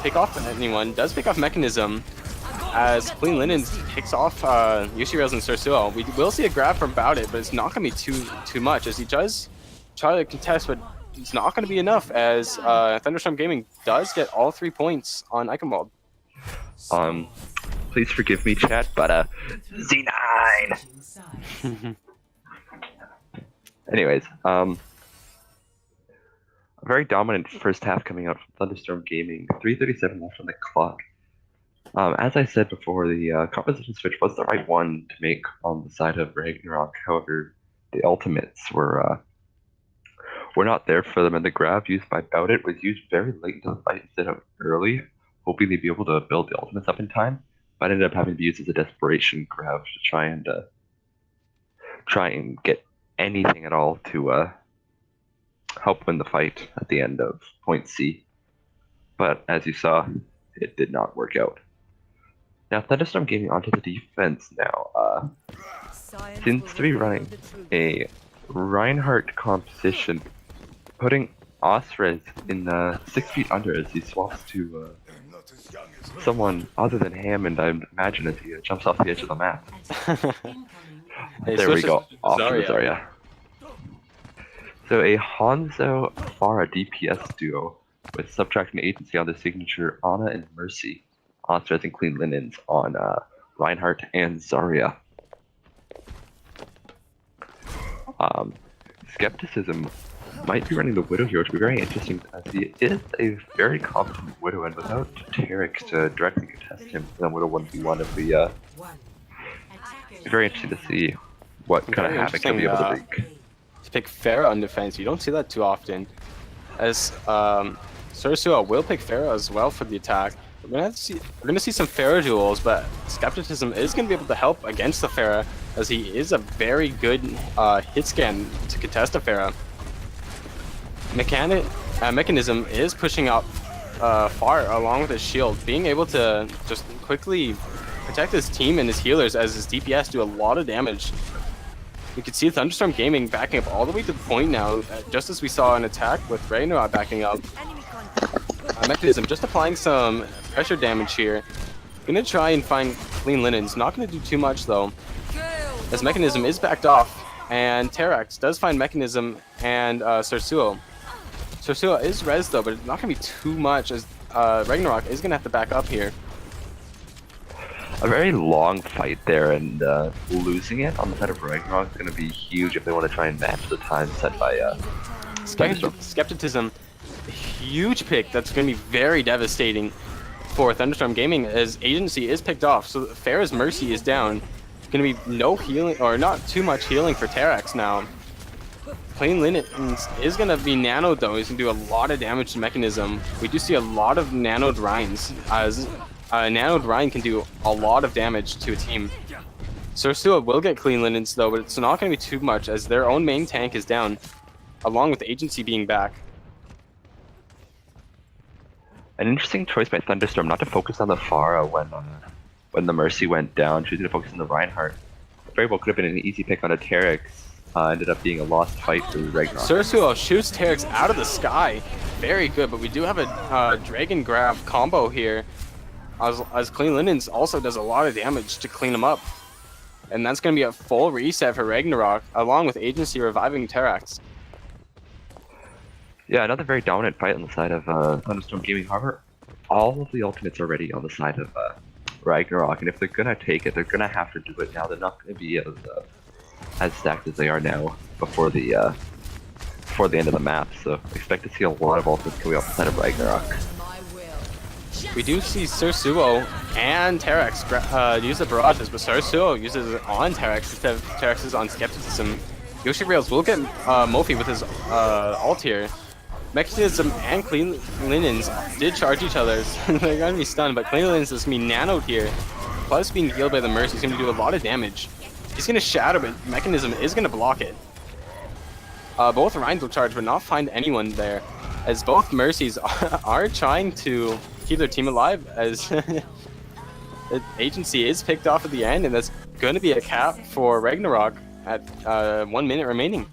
pick off anyone. Does pick off Mechanism, as Clean Linens picks off Yoshi Rails and Cercio. We will see a grab from About It, but it's not gonna be too much, as he does try to contest, but it's not gonna be enough, as Thunderstorm Gaming does get all 3 points on Eichenwald. Please forgive me, chat, but Z9. Anyways, a very dominant first half coming out from Thunderstorm Gaming. 3:37 left on the clock. As I said before, the composition switch was the right one to make on the side of Ragnarok. However, the ultimates were not there for them, and the grab used by About It was used very late into the fight instead of early, hoping they'd be able to build the ultimates up in time. But ended up having to be used as a desperation grab to try and get anything at all to help win the fight at the end of point C. But as you saw, it did not work out. Now Thunderstorm Gaming onto the defense now. Seems to be running a Reinhardt composition, putting Osrez in 6 feet under as he swaps to someone other than Hammond, I imagine, as he jumps off the edge of the map. There we go, off to Zarya. So a Hanzo Pharah DPS duo with Subtract and Agency on the signature Ana and Mercy, Osrez and Clean Linens on Reinhardt and Zarya. Skepticism might be running the Widow here, which would be very interesting, as he is a very competent Widow, and without Tarek to directly contest him, then Widow 1v1 if we be very interesting to see what kind of havoc he'll be able to wreak. to pick Pharah on defense. You don't see that too often. As Sursua will pick Pharah as well for the attack. We're gonna see some Pharah duels, but Skepticism is gonna be able to help against the Pharah, as he is a very good hit scan to contest a Pharah. Mechanism is pushing up far along with his shield, being able to just quickly protect his team and his healers as his DPS do a lot of damage. You can see Thunderstorm Gaming backing up all the way to the point now, just as we saw an attack with Ragnarok backing up. Enemy contact. Mechanism just applying some pressure damage here. Gonna try and find clean linens. Not gonna do too much though, as Mechanism is backed off, and Terax does find Mechanism and Sursua. Sursua is res though, but it's not gonna be too much, as Ragnarok is gonna have to back up here. A very long fight there, and losing it on the side of Ragnarok is going to be huge if they want to try and match the time set by Skepticism, huge pick that's going to be very devastating for Thunderstorm Gaming, as Agency is picked off, so Pharah's Mercy is down. Going to be no healing, or not too much healing for Terax now. Plain Linens is going to be nanoed though. He's going to do a lot of damage to Mechanism. We do see a lot of nanoed Rhines, as nanoed Rhine can do a lot of damage to a team. Sursua will get clean linens though, but it's not going to be too much, as their own main tank is down, along with Agency being back. An interesting choice by Thunderstorm not to focus on the Pharah when the Mercy went down. She was going to focus on the Reinhardt. Very well could have been an easy pick on a Terex. Ended up being a lost fight for Ragnarok. Sursua shoots Terex out of the sky. Very good, but we do have a Dragon Grab combo here. As Clean Linens also does a lot of damage to clean him up. And that's going to be a full reset for Ragnarok, along with Agency reviving Terax. Yeah, another very dominant fight on the side of Thunderstorm Gaming. However, all of the ultimates are already on the side of Ragnarok, and if they're going to take it, they're going to have to do it now. They're not going to be as stacked as they are now before the end of the map, so expect to see a lot of ultimates coming off the side of Ragnarok. We do see Sursua and Terax use the barrages, but Sursua uses it on Terax instead of Terex's on Skepticism. Yoshi Rails will get Mofi with his ult here. Mechanism and Clean Linens did charge each other, so they're going to be stunned, but Clean Linens is going to be nanoed here. Plus being healed by the Mercy, he's going to do a lot of damage. He's going to shatter, but Mechanism is going to block it. Both Rhines will charge, but not find anyone there, as both Mercies are trying to keep their team alive, as the Agency is picked off at the end, and that's going to be a cap for Ragnarok at 1 minute remaining.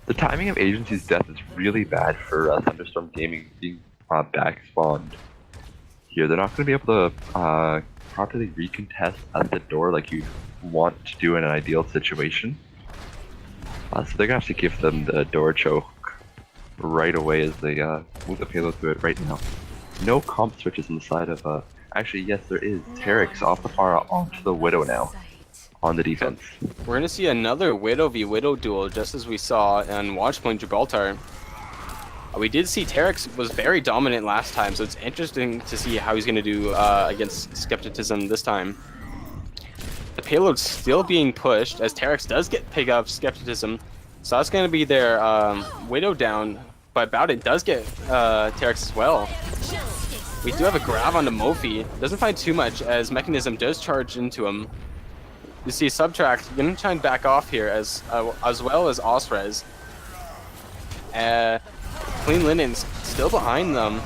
The timing of Agency's death is really bad for Thunderstorm Gaming being back spawned here. They're not going to be able to properly recontest at the door like you want to do in an ideal situation. So they're going to have to give them the door choke right away as they move the payload to it right now. No comp switches on the side of, actually yes there is, Terex off the Pharah onto the Widow now on the defense. We're going to see another Widow v Widow duel, just as we saw on Watchpoint Gibraltar. We did see Terex was very dominant last time, so it's interesting to see how he's going to do against Skepticism this time. The payload's still being pushed, as Terex does get pick up Skepticism, so that's going to be their Widow down, but Bowdit does get Terex as well. We do have a grab onto Mofi. Doesn't find too much, as Mechanism does charge into him. You see Subtract going to try and back off here, as well as Osrez. Clean Linens still behind them.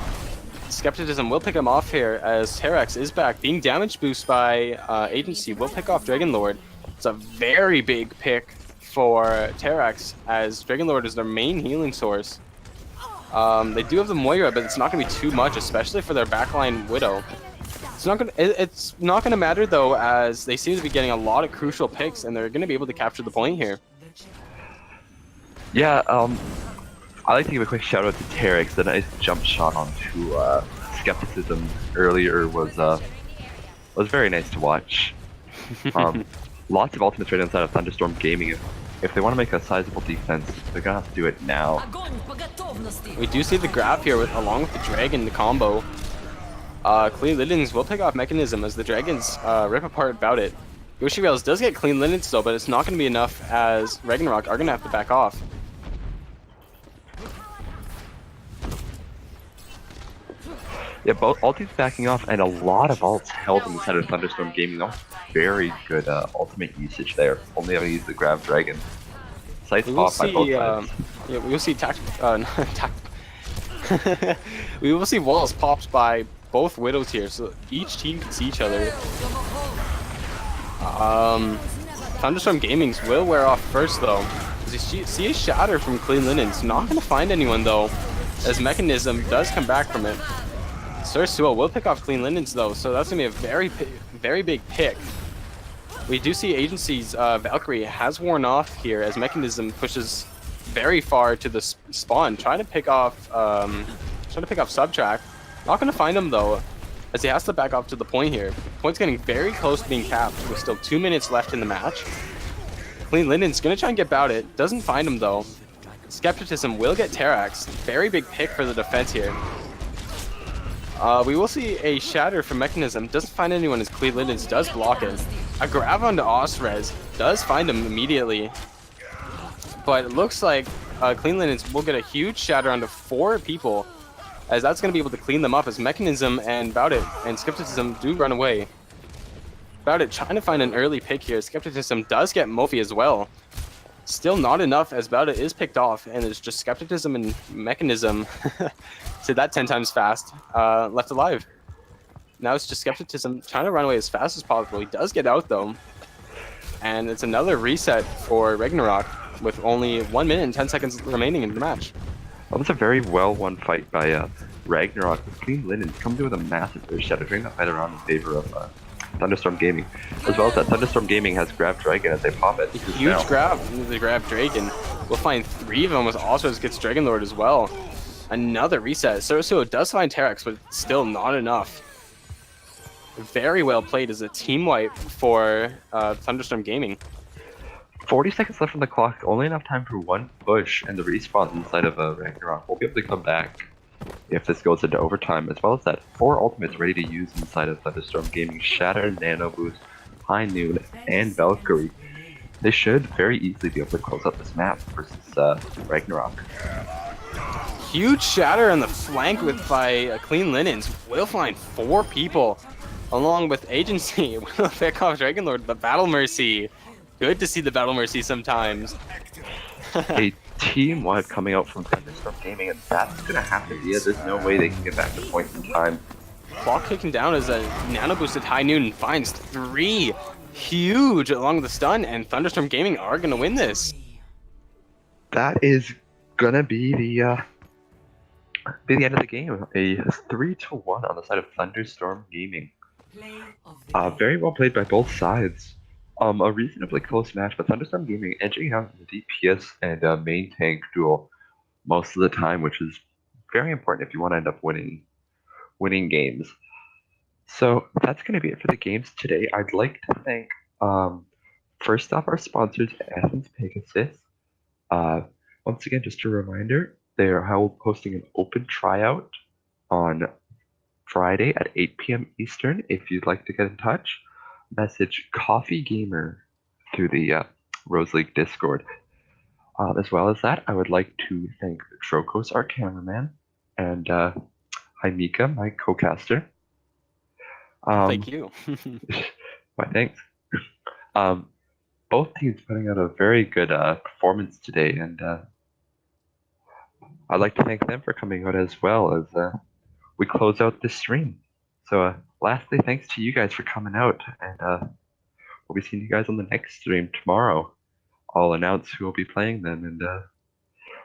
Skepticism will pick him off here, as Terex is back. Being damage boosted by Agency will pick off Dragonlord. It's a very big pick for Terex, as Dragonlord is their main healing source. They do have the Moira, but it's not going to be too much, especially for their backline Widow. It's not gonna matter though, as they seem to be getting a lot of crucial picks, and they're gonna be able to capture the point here. Yeah, I like to give a quick shout out to Terex. The nice jump shot onto Skepticism earlier was very nice to watch. Lots of ultimates right inside of Thunderstorm Gaming. If they want to make a sizable defense, they're gonna have to do it now. We do see the grab here along with the Dragon, the combo. Clean Linens will pick off Mechanism, as the Dragons rip apart Bowdit. Yoshi Rails does get clean linens though, but it's not going to be enough as Ragnarok are going to have to back off. Yeah, both all teams backing off, and a lot of ults held on the side of Thunderstorm Gaming. Though. Very good ultimate usage there. Only having used the Grab Dragon. Sights We will off by see, both sides. yeah, we will see we will see walls popped by both Widows here, so each team can see each other. Thunderstorm Gaming's will wear off first though. As you see a shatter from Clean Linens. Not going to find anyone though, as Mechanism does come back from it. Sursuo will pick off Clean Linens though, so that's going to be a very big pick. We do see Agency's Valkyrie has worn off here as Mechanism pushes very far to the spawn, trying to pick off Subtract. Not going to find him though, as he has to back off to the point here. Point's getting very close to being capped with still 2 minutes left in the match. Clean Linen's going to try and get about it. Doesn't find him though. Skepticism will get Terax. Very big pick for the defense here. We will see a shatter from Mechanism. Doesn't find anyone as Clean Linens does block it. A grab onto Osrez does find him immediately. But it looks like Clean Linens will get a huge shatter onto 4 people, as that's going to be able to clean them up as Mechanism and Bout It and Skepticism do run away. Bout It trying to find an early pick here. Skepticism does get Mofi as well. Still not enough as Bout It is picked off, and it's just Skepticism and Mechanism, said that 10 times fast, left alive. Now it's just Skepticism trying to run away as fast as possible. He does get out though, and it's another reset for Ragnarok with only 1 minute and 10 seconds remaining in the match. That was a very well won fight by Ragnarok. With Clean Linens come to with a massive push shatter, turning that fight around in favor of Thunderstorm Gaming. As well as that, Thunderstorm Gaming has Grab Dragon as they pop it. Huge grab into the Grab Dragon. We'll find 3 of them with also gets Dragon Lord as well. Another reset. Sursuo does find Terax, but still not enough. Very well played as a team wipe for Thunderstorm Gaming. 40 seconds left on the clock, only enough time for 1 push, and the respawn inside of Ragnarok will be able to come back if this goes into overtime, as well as that 4 ultimates ready to use inside of Thunderstorm Gaming: Shatter, Nano Boost, High Noon, and Valkyrie. They should very easily be able to close up this map versus Ragnarok. Huge shatter on the flank by Clean Linens. Will find 4 people, along with Agency. Will pick off Dragon Lord, the Battle Mercy. Good to see the Battle Mercy sometimes. A team wipe coming out from Thunderstorm Gaming, and that's gonna have to be it. There's no way they can get back to point in time. Clock kicking down as a nano boosted High Noon finds 3 huge along the stun, and Thunderstorm Gaming are gonna win this. That is gonna be the end of the game. A 3-1 on the side of Thunderstorm Gaming. Play of the Very well played by both sides. A reasonably close match, but Thunderstorm Gaming edging out the DPS and main tank duel most of the time, which is very important if you want to end up winning games. So that's going to be it for the games today. I'd like to thank first off our sponsors, Athens Pegasus. Once again, just a reminder, they are hosting an open tryout on Friday at 8 p.m. Eastern. If you'd like to get in touch, message Coffee Gamer through the Rose League Discord. As well as that, I would like to thank Trokos, our cameraman, and Mika, my co-caster. Thank you. Why, thanks. Both teams putting out a very good performance today, and I'd like to thank them for coming out as well as we close out this stream. So lastly, thanks to you guys for coming out, and we'll be seeing you guys on the next stream tomorrow. I'll announce who will be playing then, and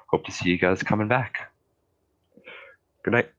hope to see you guys coming back. Good night.